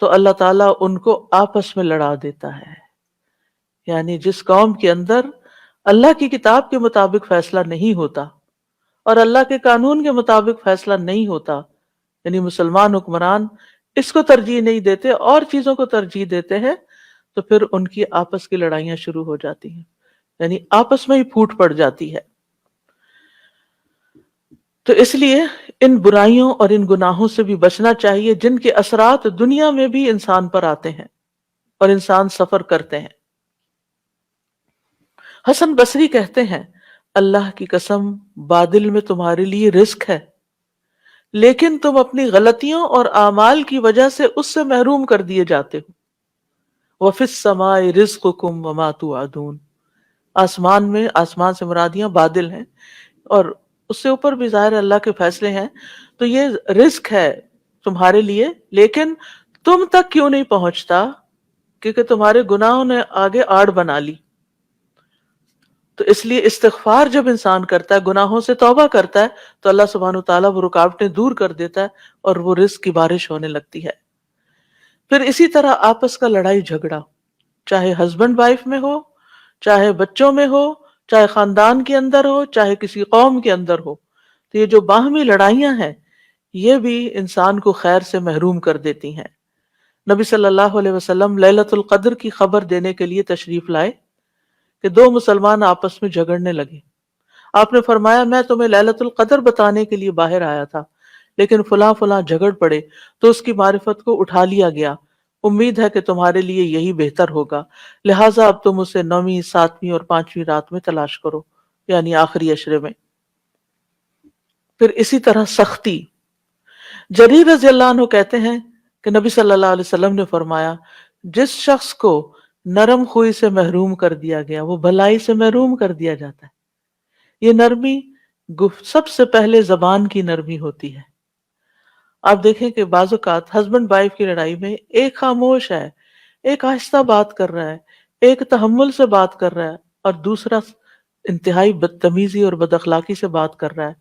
Speaker 2: تو اللہ تعالیٰ ان کو آپس میں لڑا دیتا ہے، یعنی جس قوم کے اندر اللہ کی کتاب کے مطابق فیصلہ نہیں ہوتا اور اللہ کے قانون کے مطابق فیصلہ نہیں ہوتا، یعنی مسلمان حکمران اس کو ترجیح نہیں دیتے اور چیزوں کو ترجیح دیتے ہیں، تو پھر ان کی آپس کی لڑائیاں شروع ہو جاتی ہیں، یعنی آپس میں ہی پھوٹ پڑ جاتی ہے۔ تو اس لیے ان برائیوں اور ان گناہوں سے بھی بچنا چاہیے جن کے اثرات دنیا میں بھی انسان پر آتے ہیں اور انسان سفر کرتے ہیں۔ حسن بصری کہتے ہیں اللہ کی قسم بادل میں تمہارے لیے رزق ہے، لیکن تم اپنی غلطیوں اور اعمال کی وجہ سے اس سے محروم کر دیے جاتے ہو۔ وَفِي السَّمَاءِ رِزْقُكُمْ وَمَا تُوعَدُونَ، آسمان سے مرادیاں بادل ہیں، اور اس سے اوپر بھی ظاہر اللہ کے فیصلے ہیں، تو یہ رزق ہے تمہارے لیے، لیکن تم تک کیوں نہیں پہنچتا؟ کیونکہ تمہارے گناہوں نے آگے آڑ بنا لی۔ تو اس لیے استغفار جب انسان کرتا ہے، گناہوں سے توبہ کرتا ہے، تو اللہ سبحانہ وتعالیٰ وہ رکاوٹیں دور کر دیتا ہے اور وہ رزق کی بارش ہونے لگتی ہے۔ پھر اسی طرح آپس کا لڑائی جھگڑا، چاہے ہسبینڈ وائف میں ہو، چاہے بچوں میں ہو، چاہے خاندان کے اندر ہو، چاہے کسی قوم کے اندر ہو، تو یہ جو باہمی لڑائیاں ہیں یہ بھی انسان کو خیر سے محروم کر دیتی ہیں۔ نبی صلی اللہ علیہ وسلم لیلۃ القدر کی خبر دینے کے لیے تشریف لائے کہ 2 مسلمان آپس میں جھگڑنے لگے۔ آپ نے فرمایا میں تمہیں لیلۃ القدر بتانے کے لیے باہر آیا تھا، لیکن فلاں فلاں جھگڑ پڑے تو اس کی معرفت کو اٹھا لیا گیا، امید ہے کہ تمہارے لیے یہی بہتر ہوگا، لہٰذا اب تم اسے 9ویں، 7ویں اور 5ویں رات میں تلاش کرو، یعنی آخری عشرے میں۔ پھر اسی طرح سختی، جریر رضی اللہ عنہ کہتے ہیں کہ نبی صلی اللہ علیہ وسلم نے فرمایا جس شخص کو نرم خوئی سے محروم کر دیا گیا وہ بھلائی سے محروم کر دیا جاتا ہے، یہ نرمی سب سے پہلے زبان کی نرمی ہوتی ہے. آپ دیکھیں کہ بعض اوقات ہسبینڈ وائف کی لڑائی میں ایک خاموش ہے، ایک آہستہ بات کر رہا ہے، ایک تحمل سے بات کر رہا ہے، اور دوسرا انتہائی بدتمیزی اور بد اخلاقی سے بات کر رہا ہے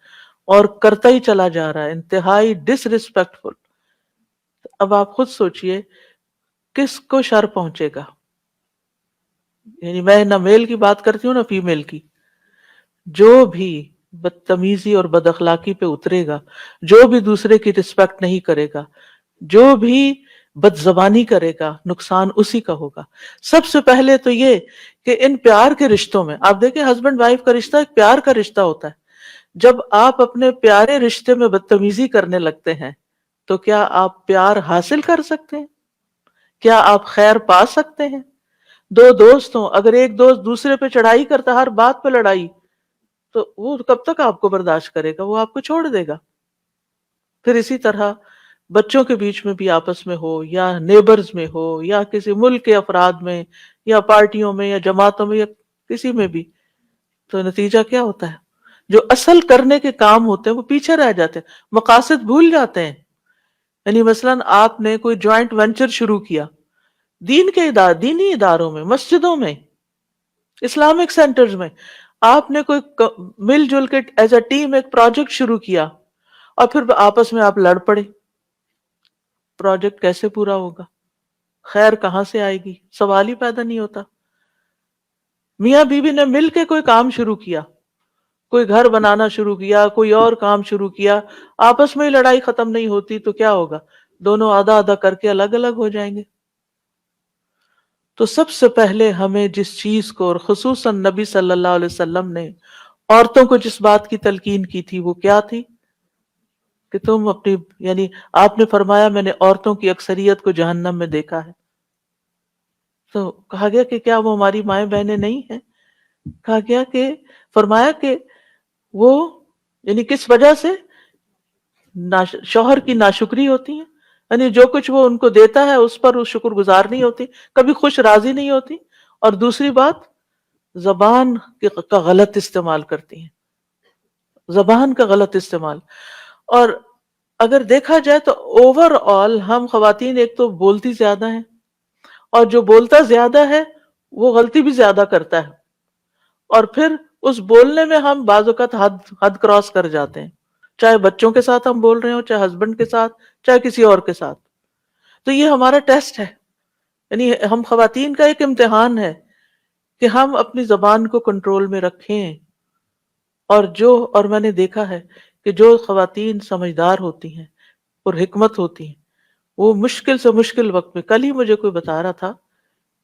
Speaker 2: اور کرتا ہی چلا جا رہا ہے، انتہائی ڈس ریسپیکٹفل. اب آپ خود سوچئے کس کو شر پہنچے گا. یعنی میں نہ میل کی بات کرتی ہوں نہ فیمیل کی. جو بھی بدتمیزی اور بد اخلاقی پہ اترے گا، جو بھی دوسرے کی رسپیکٹ نہیں کرے گا، جو بھی بد زبانی کرے گا، نقصان اسی کا ہوگا. سب سے پہلے تو یہ کہ ان پیار کے رشتوں میں آپ دیکھیں ہسبینڈ وائف کا رشتہ ایک پیار کا رشتہ ہوتا ہے. جب آپ اپنے پیارے رشتے میں بدتمیزی کرنے لگتے ہیں تو کیا آپ پیار حاصل کر سکتے ہیں؟ کیا آپ خیر پا سکتے ہیں؟ دو دوست ہوں، اگر ایک دوست دوسرے پہ چڑھائی کرتا، ہر بات پہ لڑائی، تو وہ کب تک آپ کو برداشت کرے گا؟ وہ آپ کو چھوڑ دے گا. پھر اسی طرح بچوں کے بیچ میں بھی آپس میں ہو، یا نیبرز میں ہو، یا کسی ملک کے افراد میں، یا پارٹیوں میں، یا جماعتوں میں، یا کسی میں بھی، تو نتیجہ کیا ہوتا ہے؟ جو اصل کرنے کے کام ہوتے ہیں وہ پیچھے رہ جاتے ہیں، مقاصد بھول جاتے ہیں. یعنی مثلاً آپ نے کوئی جوائنٹ وینچر شروع کیا دینی اداروں میں، مسجدوں میں، اسلامک سینٹرز میں، آپ نے کوئی مل جل کے ایز اے ٹیم ایک پروجیکٹ شروع کیا اور پھر آپس میں آپ لڑ پڑے. پروجیکٹ کیسے پورا ہوگا؟ خیر کہاں سے آئے گی؟ سوال ہی پیدا نہیں ہوتا. میاں بیوی نے مل کے کوئی کام شروع کیا، کوئی گھر بنانا شروع کیا، کوئی اور کام شروع کیا، آپس میں ہی لڑائی ختم نہیں ہوتی تو کیا ہوگا؟ دونوں آدھا آدھا کر کے الگ الگ ہو جائیں گے. تو سب سے پہلے ہمیں جس چیز کو، اور خصوصاً نبی صلی اللہ علیہ وسلم نے عورتوں کو جس بات کی تلقین کی تھی وہ کیا تھی کہ تم اپنی، یعنی آپ نے فرمایا میں نے عورتوں کی اکثریت کو جہنم میں دیکھا ہے. تو کہا گیا کہ کیا وہ ہماری مائیں بہنیں نہیں ہیں؟ کہا گیا کہ فرمایا کہ وہ، یعنی کس وجہ سے؟ شوہر کی ناشکری ہوتی ہیں، یعنی جو کچھ وہ ان کو دیتا ہے اس پر وہ شکر گزار نہیں ہوتی، کبھی خوش راضی نہیں ہوتی. اور دوسری بات، زبان کا غلط استعمال کرتی ہیں، زبان کا غلط استعمال. اور اگر دیکھا جائے تو اوور آل ہم خواتین ایک تو بولتی زیادہ ہیں، اور جو بولتا زیادہ ہے وہ غلطی بھی زیادہ کرتا ہے. اور پھر اس بولنے میں ہم بعض اوقات حد کراس کر جاتے ہیں، چاہے بچوں کے ساتھ ہم بول رہے ہوں، چاہے ہسبینڈ کے ساتھ، چاہے کسی اور کے ساتھ. تو یہ ہمارا ٹیسٹ ہے، یعنی ہم خواتین کا ایک امتحان ہے کہ ہم اپنی زبان کو کنٹرول میں رکھیں. اور میں نے دیکھا ہے کہ جو خواتین سمجھدار ہوتی ہیں اور حکمت ہوتی ہیں، وہ مشکل سے مشکل وقت میں، کل ہی مجھے کوئی بتا رہا تھا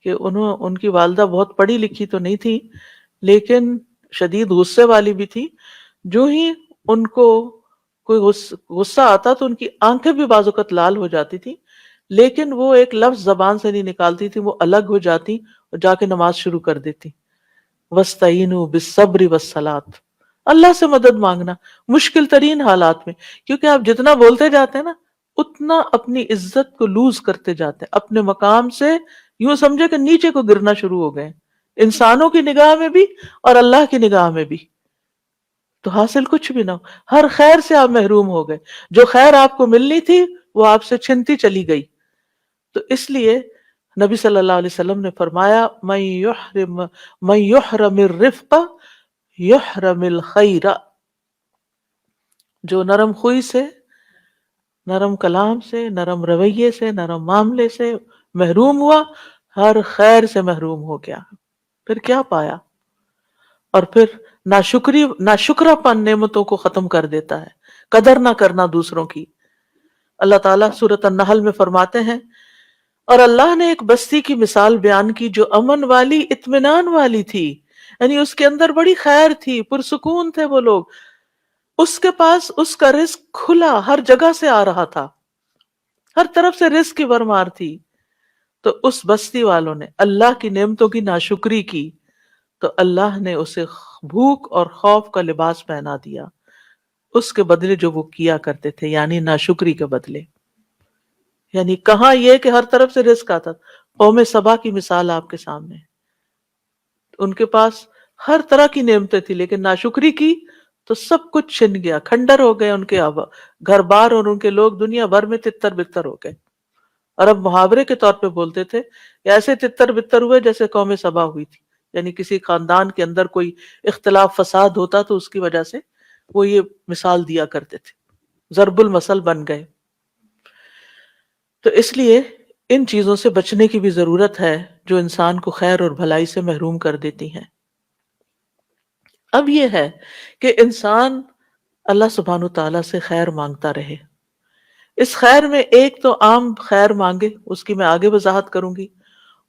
Speaker 2: کہ ان کی والدہ بہت پڑھی لکھی تو نہیں تھی لیکن شدید غصے والی بھی تھی. جو ہی ان کو کوئی غصہ آتا تو ان کی آنکھیں بھی بعض اوقات لال ہو جاتی تھی، لیکن وہ ایک لفظ زبان سے نہیں نکالتی تھی، وہ الگ ہو جاتی اور جا کے نماز شروع کر دیتی. وَاسْتَعِینُوا بِالصَّبْرِ وَالصَّلَاةِ، اللہ سے مدد مانگنا مشکل ترین حالات میں، کیونکہ آپ جتنا بولتے جاتے ہیں نا اتنا اپنی عزت کو لوز کرتے جاتے ہیں، اپنے مقام سے یوں سمجھے کہ نیچے کو گرنا شروع ہو گئے، انسانوں کی نگاہ میں بھی اور اللہ کی نگاہ میں بھی. تو حاصل کچھ بھی نہ ہو، ہر خیر سے آپ محروم ہو گئے، جو خیر آپ کو ملنی تھی وہ آپ سے چھنتی چلی گئی. تو اس لیے نبی صلی اللہ علیہ وسلم نے فرمایا من یحرم الرفق یحرم الخیر، جو نرم خوئی سے، نرم کلام سے، نرم رویے سے، نرم معاملے سے محروم ہوا، ہر خیر سے محروم ہو گیا. پھر کیا پایا؟ اور پھر ناشکرا پن نعمتوں کو ختم کر دیتا ہے، قدر نہ کرنا دوسروں کی. اللہ تعالیٰ سورۃ النحل میں فرماتے ہیں، اور اللہ نے ایک بستی کی مثال بیان کی جو امن والی، اطمینان والی تھی، یعنی اس کے اندر بڑی خیر تھی، پرسکون تھے وہ لوگ، اس کے پاس اس کا رزق کھلا ہر جگہ سے آ رہا تھا، ہر طرف سے رزق کی بھرمار تھی. تو اس بستی والوں نے اللہ کی نعمتوں کی ناشکری کی تو اللہ نے اسے بھوک اور خوف کا لباس پہنا دیا، اس کے بدلے جو وہ کیا کرتے تھے، یعنی ناشکری کے بدلے. یعنی کہاں یہ کہ ہر طرف سے رزق آتا. قوم سبا کی مثال آپ کے سامنے، ان کے پاس ہر طرح کی نعمتیں تھی، لیکن ناشکری کی تو سب کچھ چھن گیا، کھنڈر ہو گئے ان کے گھر بار، اور ان کے لوگ دنیا بھر میں تتر بتر ہو گئے۔ اور اب محاورے کے طور پہ بولتے تھے کہ ایسے تتر بتر ہوئے جیسے قوم سبا ہوئی تھی، یعنی کسی خاندان کے اندر کوئی اختلاف فساد ہوتا تو اس کی وجہ سے وہ یہ مثال دیا کرتے تھے، ضرب المثل بن گئے۔ تو اس لیے ان چیزوں سے بچنے کی بھی ضرورت ہے جو انسان کو خیر اور بھلائی سے محروم کر دیتی ہیں۔ اب یہ ہے کہ انسان اللہ سبحانہ تعالیٰ سے خیر مانگتا رہے۔ اس خیر میں ایک تو عام خیر مانگے، اس کی میں آگے وضاحت کروں گی،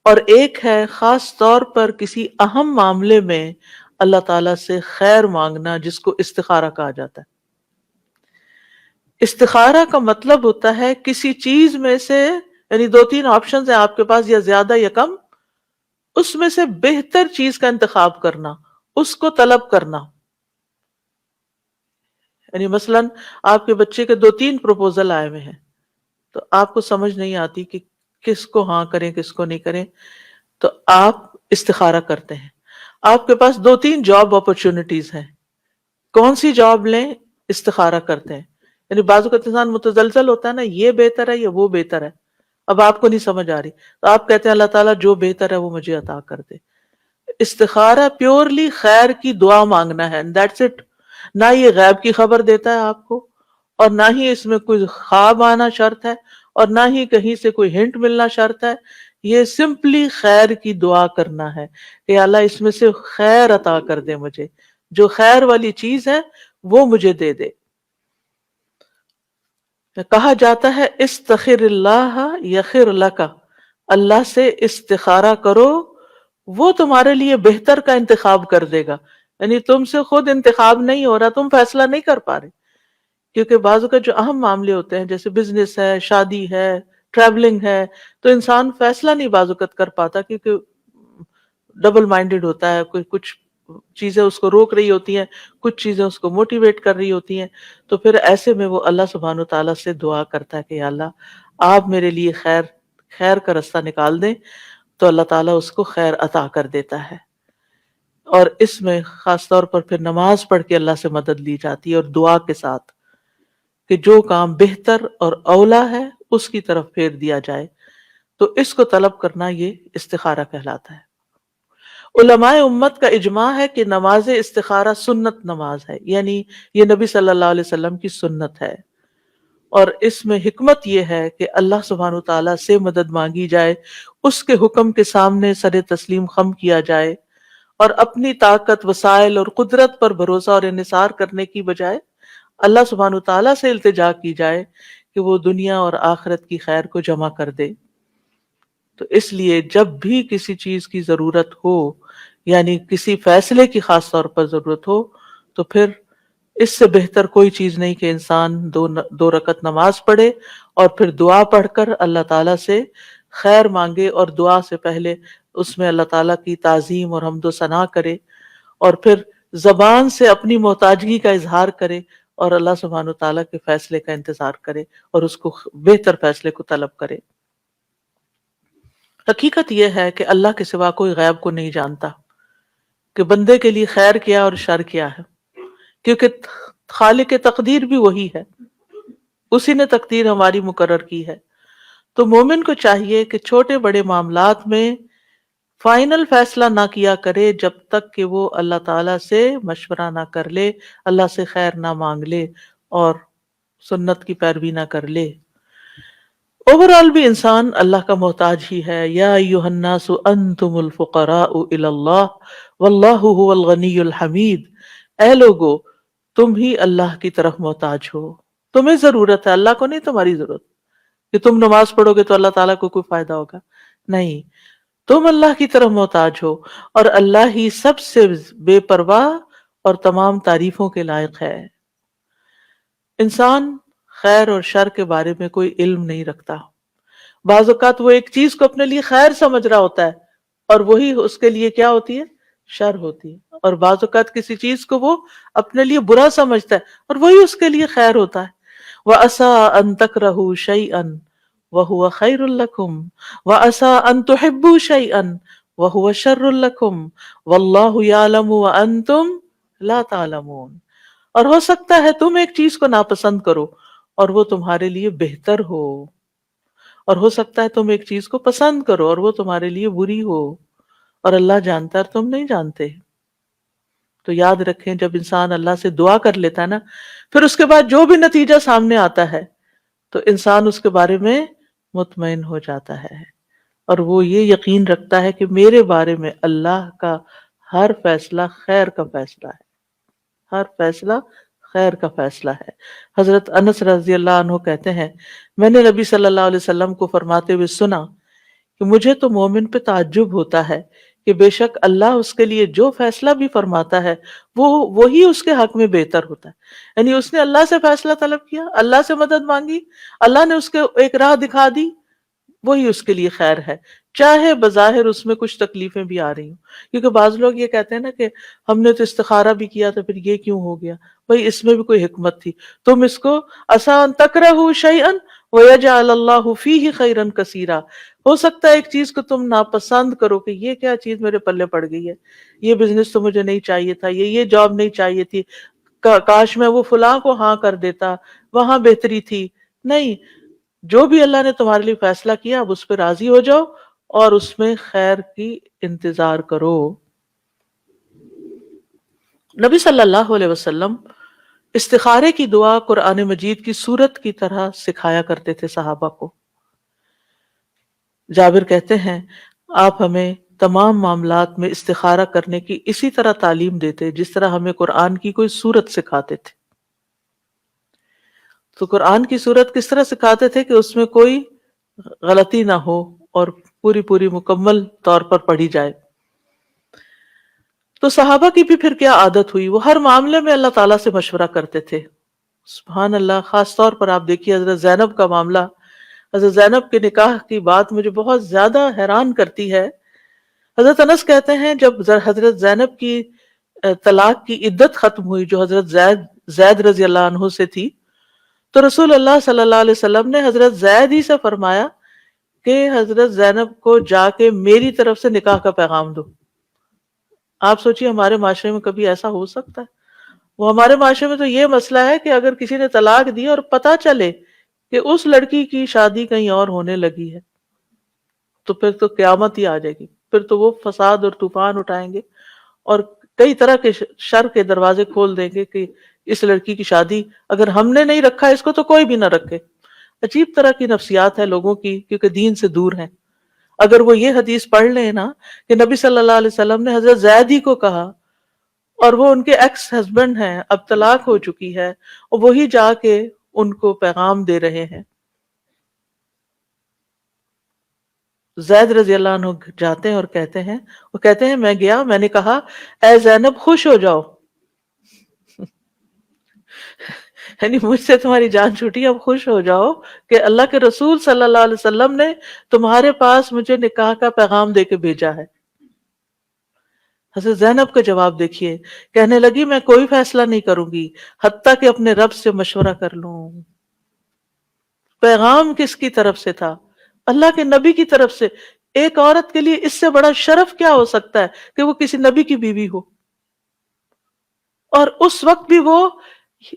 Speaker 2: اور ایک ہے خاص طور پر کسی اہم معاملے میں اللہ تعالیٰ سے خیر مانگنا، جس کو استخارہ کہا جاتا ہے۔ استخارہ کا مطلب ہوتا ہے کسی چیز میں سے، یعنی دو تین آپشنز ہیں آپ کے پاس، یا زیادہ یا کم، اس میں سے بہتر چیز کا انتخاب کرنا، اس کو طلب کرنا۔ یعنی مثلاً آپ کے بچے کے دو تین پروپوزل آئے ہوئے ہیں، تو آپ کو سمجھ نہیں آتی کہ کس کو ہاں کریں کس کو نہیں کریں، تو آپ استخارہ کرتے ہیں۔ آپ کے پاس دو تین جاب اپرچونٹیز ہیں، کون سی جاب لیں؟ استخارہ کرتے ہیں۔ یعنی بعض اوقات انسان متزلزل ہوتا ہے نا، یہ بہتر ہے یا وہ بہتر ہے، اب آپ کو نہیں سمجھ آ رہی، تو آپ کہتے ہیں اللہ تعالیٰ جو بہتر ہے وہ مجھے عطا کر دے۔ استخارہ پیورلی خیر کی دعا مانگنا ہے، دیٹس اٹ۔ نہ یہ غیب کی خبر دیتا ہے آپ کو، اور نہ ہی اس میں کوئی خواب آنا شرط ہے، اور نہ ہی کہیں سے کوئی ہنٹ ملنا شرط ہے۔ یہ سمپلی خیر کی دعا کرنا ہے کہ اللہ اس میں سے خیر عطا کر دے، مجھے جو خیر والی چیز ہے وہ مجھے دے دے۔ کہا جاتا ہے استخر اللہ یخر لک، اللہ سے استخارہ کرو، وہ تمہارے لیے بہتر کا انتخاب کر دے گا۔ یعنی تم سے خود انتخاب نہیں ہو رہا، تم فیصلہ نہیں کر پا رہے، کیونکہ بعض اوقات جو اہم معاملے ہوتے ہیں جیسے بزنس ہے، شادی ہے، ٹریولنگ ہے، تو انسان فیصلہ نہیں بعض اوقات کر پاتا، کیونکہ ڈبل مائنڈڈ ہوتا ہے، کوئی کچھ چیزیں اس کو روک رہی ہوتی ہیں، کچھ چیزیں اس کو موٹیویٹ کر رہی ہوتی ہیں۔ تو پھر ایسے میں وہ اللہ سبحانہ و تعالیٰ سے دعا کرتا ہے کہ یا اللہ آپ میرے لیے خیر کا رستہ نکال دیں، تو اللہ تعالیٰ اس کو خیر عطا کر دیتا ہے۔ اور اس میں خاص طور پر پھر نماز پڑھ کے اللہ سے مدد لی جاتی ہے، اور دعا کے ساتھ کہ جو کام بہتر اور اولا ہے اس کی طرف پھیر دیا جائے، تو اس کو طلب کرنا یہ استخارہ کہلاتا ہے۔ علماء امت کا اجماع ہے کہ نماز استخارہ سنت نماز ہے، یعنی یہ نبی صلی اللہ علیہ وسلم کی سنت ہے، اور اس میں حکمت یہ ہے کہ اللہ سبحانہ تعالیٰ سے مدد مانگی جائے، اس کے حکم کے سامنے سر تسلیم خم کیا جائے، اور اپنی طاقت، وسائل اور قدرت پر بھروسہ اور انحصار کرنے کی بجائے اللہ سبحانہ تعالیٰ سے التجا کی جائے کہ وہ دنیا اور آخرت کی خیر کو جمع کر دے۔ تو اس لیے جب بھی کسی چیز کی ضرورت ہو، یعنی کسی فیصلے کی خاص طور پر ضرورت ہو، تو پھر اس سے بہتر کوئی چیز نہیں کہ انسان دو رکعت نماز پڑھے، اور پھر دعا پڑھ کر اللہ تعالیٰ سے خیر مانگے، اور دعا سے پہلے اس میں اللہ تعالیٰ کی تعظیم اور حمد و ثنا کرے، اور پھر زبان سے اپنی محتاجگی کا اظہار کرے، اور اللہ سبحانہ تعالیٰ کے فیصلے کا انتظار کرے، اور اس کو بہتر فیصلے کو طلب کرے۔ حقیقت یہ ہے کہ اللہ کے سوا کوئی غیب کو نہیں جانتا کہ بندے کے لیے خیر کیا اور شر کیا ہے، کیونکہ خالق تقدیر بھی وہی ہے، اسی نے تقدیر ہماری مقرر کی ہے۔ تو مومن کو چاہیے کہ چھوٹے بڑے معاملات میں فائنل فیصلہ نہ کیا کرے جب تک کہ وہ اللہ تعالیٰ سے مشورہ نہ کر لے، اللہ سے خیر نہ مانگ لے، اور سنت کی پیروی نہ کر لے۔ اوورآل بھی انسان اللہ کا محتاج ہی ہے۔ یا ایھا الناس انتم الفقراء الی اللہ واللہ هو الغنی الحمید، اے لوگو تم ہی اللہ کی طرف محتاج ہو، تمہیں ضرورت ہے، اللہ کو نہیں تمہاری ضرورت کہ تم نماز پڑھو گے تو اللہ تعالیٰ کو کوئی فائدہ ہوگا، نہیں، تم اللہ کی طرف محتاج ہو، اور اللہ ہی سب سے بے پرواہ اور تمام تعریفوں کے لائق ہے۔ انسان خیر اور شر کے بارے میں کوئی علم نہیں رکھتا۔ بعض اوقات وہ ایک چیز کو اپنے لیے خیر سمجھ رہا ہوتا ہے، اور وہی اس کے لیے کیا ہوتی ہے؟ شر ہوتی ہے۔ اور بعض اوقات کسی چیز کو وہ اپنے لیے برا سمجھتا ہے، اور وہی اس کے لیے خیر ہوتا ہے۔ وَعَسَىٰ أَن تَكْرَهُوا شَيْئًا وَهُوَ خَيْرٌ لَكُمْ وَعَسَىٰ أَن تُحِبُّوا شَيْئًا وَهُوَ شَرٌّ لَكُمْ وَاللَّهُ يَعْلَمُ وَأَنْتُمْ لَا تَعْلَمُونَ۔ اور ہو سکتا ہے تم ایک چیز کو ناپسند کرو اور وہ تمہارے لیے بہتر ہو، اور ہو سکتا ہے تم ایک چیز کو پسند کرو اور وہ تمہارے لیے بری ہو، اور اللہ جانتا ہے اور تم نہیں جانتے۔ تو یاد رکھیں جب انسان اللہ سے دعا کر لیتا ہے نا، پھر اس کے بعد جو بھی نتیجہ سامنے آتا ہے تو انسان اس کے بارے میں مطمئن ہو جاتا ہے، اور وہ یہ یقین رکھتا ہے کہ میرے بارے میں اللہ کا ہر فیصلہ خیر کا فیصلہ ہے، ہر فیصلہ خیر کا فیصلہ ہے۔ حضرت انس رضی اللہ عنہ کہتے ہیں میں نے نبی صلی اللہ علیہ وسلم کو فرماتے ہوئے سنا کہ مجھے تو مومن پہ تعجب ہوتا ہے کہ بے شک اللہ اس کے لیے جو فیصلہ بھی فرماتا ہے وہی اس کے حق میں بہتر ہوتا ہے۔ یعنی اس نے اللہ سے فیصلہ طلب کیا، اللہ سے مدد مانگی، اللہ نے اس کو ایک راہ دکھا دی، وہی اس کے لیے خیر ہے، چاہے بظاہر اس میں کچھ تکلیفیں بھی آ رہی ہوں۔ کیونکہ بعض لوگ یہ کہتے ہیں نا کہ ہم نے تو استخارہ بھی کیا تھا پھر یہ کیوں ہو گیا، بھئی اس میں بھی کوئی حکمت تھی، تم اس کو عسیٰ ان تکرہوا شیئا ویجعل اللہ فیہ خیرا کثیرا، ہو سکتا ہے ایک چیز کو تم ناپسند کرو کہ یہ کیا چیز میرے پلے پڑ گئی ہے، یہ بزنس تو مجھے نہیں چاہیے تھا، یہ جاب نہیں چاہیے تھی، کاش میں وہ فلاں کو ہاں کر دیتا، وہاں بہتری تھی۔ نہیں، جو بھی اللہ نے تمہارے لیے فیصلہ کیا اب اس پہ راضی ہو جاؤ اور اس میں خیر کی انتظار کرو۔ نبی صلی اللہ علیہ وسلم استخارے کی دعا قرآن مجید کی سورت کی طرح سکھایا کرتے تھے صحابہ کو۔ جابر کہتے ہیں آپ ہمیں تمام معاملات میں استخارہ کرنے کی اسی طرح تعلیم دیتے جس طرح ہمیں قرآن کی کوئی سورت سکھاتے تھے۔ تو قرآن کی سورت کس طرح سکھاتے تھے کہ اس میں کوئی غلطی نہ ہو اور پوری مکمل طور پر پڑھی جائے۔ تو صحابہ کی بھی پھر کیا عادت ہوئی، وہ ہر معاملے میں اللہ تعالیٰ سے مشورہ کرتے تھے۔ سبحان اللہ، خاص طور پر آپ دیکھیے حضرت زینب کا معاملہ، حضرت زینب کے نکاح کی بات مجھے بہت زیادہ حیران کرتی ہے۔ حضرت انس کہتے ہیں جب حضرت زینب کی طلاق کی عدت ختم ہوئی جو حضرت زید رضی اللہ عنہ سے تھی، تو رسول اللہ صلی اللہ علیہ وسلم نے حضرت زید ہی سے فرمایا کہ حضرت زینب کو جا کے میری طرف سے نکاح کا پیغام دو۔ آپ سوچیے ہمارے معاشرے میں کبھی ایسا ہو سکتا ہے؟ وہ ہمارے معاشرے میں تو یہ مسئلہ ہے کہ اگر کسی نے طلاق دی اور پتہ چلے کہ اس لڑکی کی شادی کہیں اور ہونے لگی ہے تو پھر تو قیامت ہی آ جائے گی، پھر تو وہ فساد اور طوفان اٹھائیں گے اور کئی طرح کے شر کے دروازے کھول دیں گے کہ اس لڑکی کی شادی اگر ہم نے نہیں رکھا اس کو تو کوئی بھی نہ رکھے۔ عجیب طرح کی نفسیات ہے لوگوں کی، کیونکہ دین سے دور ہیں۔ اگر وہ یہ حدیث پڑھ لیں نا کہ نبی صلی اللہ علیہ وسلم نے حضرت زید ہی کو کہا اور وہ ان کے ایکس ہسبینڈ ہیں، اب طلاق ہو چکی ہے، اور وہی جا کے ان کو پیغام دے رہے ہیں۔ زید رضی اللہ عنہ جاتے ہیں اور کہتے ہیں میں گیا، میں نے کہا اے زینب خوش ہو جاؤ، یعنی مجھ سے تمہاری جان چھوٹی، اب خوش ہو جاؤ کہ اللہ کے رسول صلی اللہ علیہ وسلم نے تمہارے پاس مجھے نکاح کا پیغام دے کے بھیجا ہے۔ حضرت زینب کا جواب دیکھیے، کہنے لگی میں کوئی فیصلہ نہیں کروں گی حتیٰ کہ اپنے رب سے مشورہ کر لوں۔ پیغام کس کی طرف سے تھا؟ اللہ کے نبی کی طرف سے۔ ایک عورت کے لیے اس سے بڑا شرف کیا ہو سکتا ہے کہ وہ کسی نبی کی بیوی ہو، اور اس وقت بھی وہ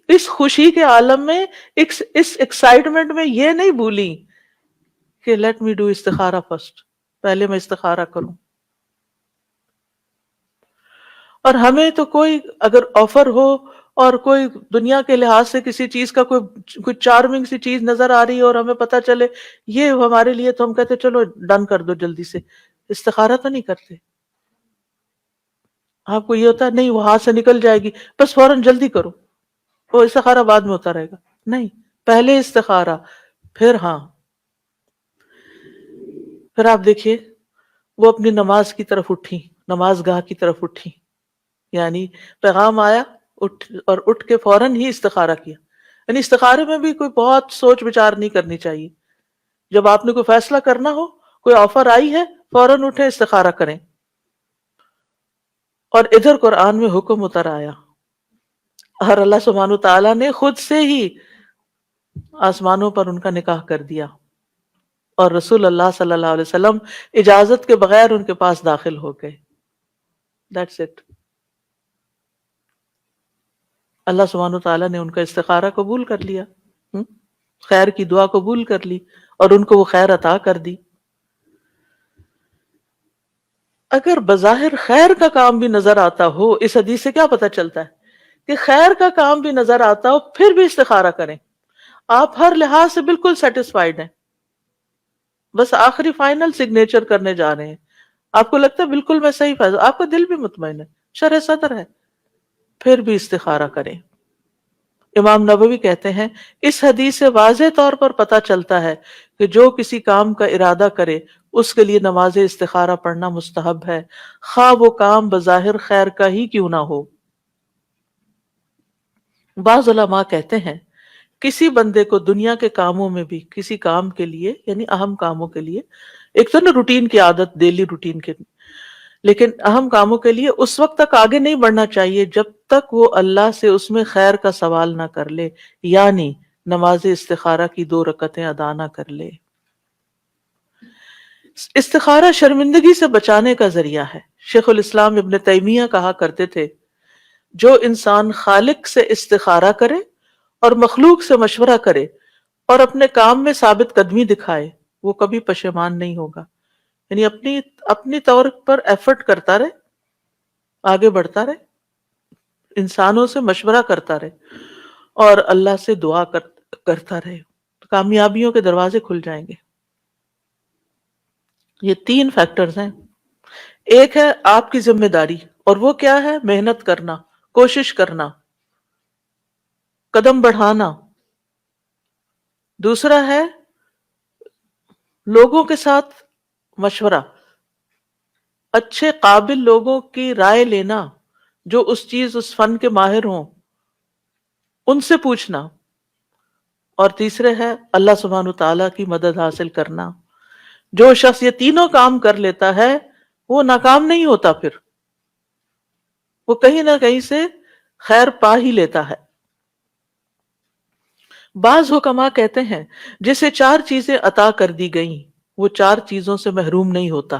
Speaker 2: اس خوشی کے عالم میں، اس ایکسائٹمنٹ میں یہ نہیں بھولی کہ لیٹ می ڈو استخارہ فرسٹ، پہلے میں استخارہ کروں۔ اور ہمیں تو کوئی اگر آفر ہو اور کوئی دنیا کے لحاظ سے کسی چیز کا کوئی چارمنگ سی چیز نظر آ رہی ہے اور ہمیں پتہ چلے یہ ہمارے لیے، تو ہم کہتے چلو ڈن کر دو جلدی سے، استخارہ تو نہیں کرتے۔ آپ کو یہ ہوتا ہے نہیں وہ ہاتھ سے نکل جائے گی بس فوراً جلدی کرو، وہ استخارہ بعد میں ہوتا رہے گا، نہیں، پہلے استخارہ پھر ہاں۔ پھر آپ دیکھیے وہ اپنی نماز کی طرف اٹھی، نماز گاہ کی طرف اٹھی، یعنی پیغام آیا اٹھ کے فوراً ہی استخارہ کیا۔ یعنی استخارے میں بھی کوئی بہت سوچ بچار نہیں کرنی چاہیے۔ جب آپ نے کوئی فیصلہ کرنا ہو، کوئی آفر آئی ہے، فوراً اٹھیں استخارہ کریں۔ اور ادھر قرآن میں حکم اتر آیا اور اللہ سبحانہ تعالیٰ نے خود سے ہی آسمانوں پر ان کا نکاح کر دیا۔ اور رسول اللہ صلی اللہ علیہ وسلم اجازت کے بغیر ان کے پاس داخل ہو گئے. That's it. اللہ سبحانہ تعالیٰ نے ان کا استخارہ قبول کر لیا، خیر کی دعا قبول کر لی اور ان کو وہ خیر عطا کر دی. اگر بظاہر خیر کا کام بھی نظر آتا ہو، اس حدیث سے کیا پتہ چلتا ہے کہ خیر کا کام بھی نظر آتا ہو پھر بھی استخارہ کریں. آپ ہر لحاظ سے بالکل سیٹسفائیڈ ہیں، بس آخری فائنل سگنیچر کرنے جا رہے ہیں، آپ کو لگتا ہے بالکل میں صحیح فیصلہ، آپ کا دل بھی مطمئن ہے، شرح صدر ہے، پھر بھی استخارہ کریں. امام نووی کہتے ہیں اس حدیث سے واضح طور پر پتہ چلتا ہے کہ جو کسی کام کا ارادہ کرے اس کے لیے نماز استخارہ پڑھنا مستحب ہے، خواہ وہ کام بظاہر خیر کا ہی کیوں نہ ہو. بعض علماء کہتے ہیں کسی بندے کو دنیا کے کاموں میں بھی کسی کام کے لیے، یعنی اہم کاموں کے لیے، ایک تو نا روٹین کی عادت، ڈیلی روٹین کے، لیکن اہم کاموں کے لیے اس وقت تک آگے نہیں بڑھنا چاہیے جب تک وہ اللہ سے اس میں خیر کا سوال نہ کر لے، یعنی نماز استخارہ کی 2 رکعتیں ادا نہ کر لے. استخارہ شرمندگی سے بچانے کا ذریعہ ہے. شیخ الاسلام ابن تیمیہ کہا کرتے تھے جو انسان خالق سے استخارہ کرے اور مخلوق سے مشورہ کرے اور اپنے کام میں ثابت قدمی دکھائے وہ کبھی پشیمان نہیں ہوگا. یعنی اپنی طور پر ایفرٹ کرتا رہے، آگے بڑھتا رہے، انسانوں سے مشورہ کرتا رہے اور اللہ سے دعا کرتا رہے، کامیابیوں کے دروازے کھل جائیں گے. یہ 3 فیکٹرز ہیں. ایک ہے آپ کی ذمہ داری، اور وہ کیا ہے؟ محنت کرنا، کوشش کرنا، قدم بڑھانا. دوسرا ہے لوگوں کے ساتھ مشورہ، اچھے قابل لوگوں کی رائے لینا جو اس فن کے ماہر ہوں، ان سے پوچھنا. اور تیسرے ہے اللہ سبحانہ تعالیٰ کی مدد حاصل کرنا. جو شخص یہ تینوں کام کر لیتا ہے وہ ناکام نہیں ہوتا، پھر وہ کہیں نہ کہیں سے خیر پا ہی لیتا ہے. بعض حکماء کہتے ہیں جسے 4 چیزیں عطا کر دی گئیں وہ 4 چیزوں سے محروم نہیں ہوتا.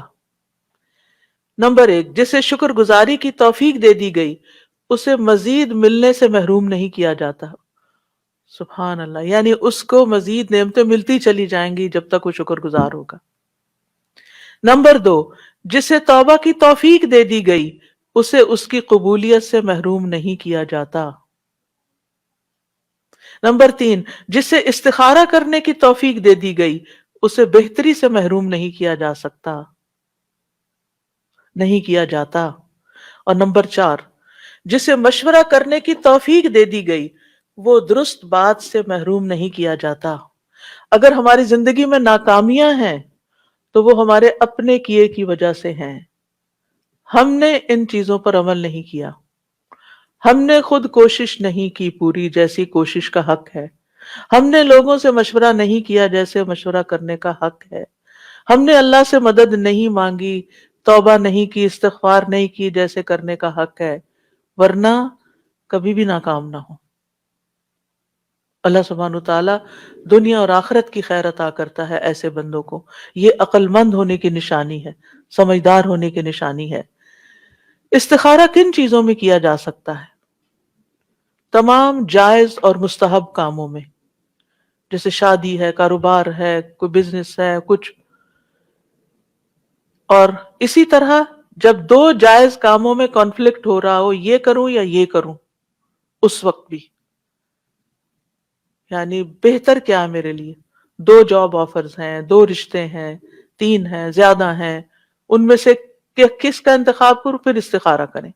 Speaker 2: نمبر 1، جسے شکر گزاری کی توفیق دے دی گئی اسے مزید ملنے سے محروم نہیں کیا جاتا. سبحان اللہ، یعنی اس کو مزید نعمتیں ملتی چلی جائیں گی جب تک وہ شکر گزار ہوگا. نمبر 2، جسے توبہ کی توفیق دے دی گئی اسے اس کی قبولیت سے محروم نہیں کیا جاتا. نمبر 3، جسے استخارہ کرنے کی توفیق دے دی گئی اسے بہتری سے محروم نہیں کیا جا سکتا، نہیں کیا جاتا. اور نمبر 4، جسے مشورہ کرنے کی توفیق دے دی گئی وہ درست بات سے محروم نہیں کیا جاتا. اگر ہماری زندگی میں ناکامیاں ہیں تو وہ ہمارے اپنے کیے کی وجہ سے ہیں. ہم نے ان چیزوں پر عمل نہیں کیا، ہم نے خود کوشش نہیں کی پوری جیسی کوشش کا حق ہے، ہم نے لوگوں سے مشورہ نہیں کیا جیسے مشورہ کرنے کا حق ہے، ہم نے اللہ سے مدد نہیں مانگی، توبہ نہیں کی، استغفار نہیں کی جیسے کرنے کا حق ہے، ورنہ کبھی بھی ناکام نہ ہو. اللہ سبحانہ تعالیٰ دنیا اور آخرت کی خیر عطا کرتا ہے ایسے بندوں کو. یہ عقل مند ہونے کی نشانی ہے، سمجھدار ہونے کی نشانی ہے. استخارہ کن چیزوں میں کیا جا سکتا ہے؟ تمام جائز اور مستحب کاموں میں، جیسے شادی ہے، کاروبار ہے، کوئی بزنس ہے، کچھ. اور اسی طرح جب 2 جائز کاموں میں کانفلکٹ ہو رہا ہو، یہ کروں یا یہ کروں، اس وقت بھی یعنی بہتر کیا ہے میرے لیے؟ 2 جاب آفرز ہیں، 2 رشتے ہیں، 3 ہیں، زیادہ ہیں، ان میں سے کس کا انتخاب کروں؟ پھر استخارہ کریں.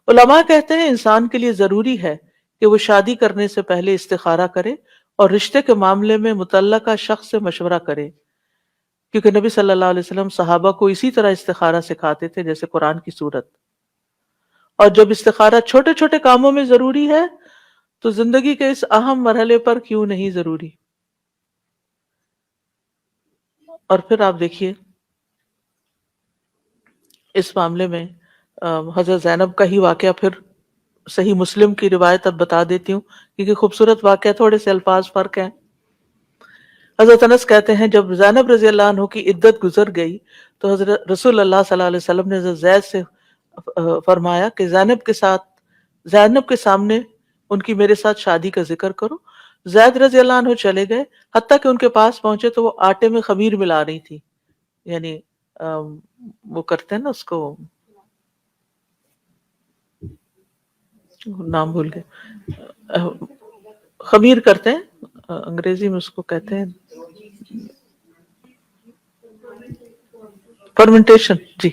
Speaker 2: علماء کہتے ہیں انسان کے لیے ضروری ہے کہ وہ شادی کرنے سے پہلے استخارہ کرے اور رشتے کے معاملے میں متعلقہ شخص سے مشورہ کرے، کیونکہ نبی صلی اللہ علیہ وسلم صحابہ کو اسی طرح استخارہ سکھاتے تھے جیسے قرآن کی سورت. اور جب استخارہ چھوٹے چھوٹے کاموں میں ضروری ہے تو زندگی کے اس اہم مرحلے پر کیوں نہیں ضروری؟ اور پھر آپ دیکھیے اس معاملے میں حضرت زینب کا ہی واقعہ، پھر صحیح مسلم کی روایت اب بتا دیتی ہوں کیونکہ خوبصورت واقعہ، تھوڑے سے الفاظ فرق ہیں. حضرت انس کہتے ہیں جب زینب رضی اللہ عنہ کی عدت گزر گئی تو حضرت رسول اللہ صلی اللہ علیہ وسلم نے حضرت زید سے فرمایا کہ زینب کے سامنے ان کی میرے ساتھ شادی کا ذکر کرو. زید رضی اللہ عنہ چلے گئے، حتیٰ کہ ان کے پاس پہنچے تو وہ آٹے میں خمیر ملا رہی تھی، یعنی وہ کرتے ہیں نا اس کو، نام بھول گئے، خمیر کرتے ہیں انگریزی میں اس کو کہتے ہیں فرمنٹیشن. جی،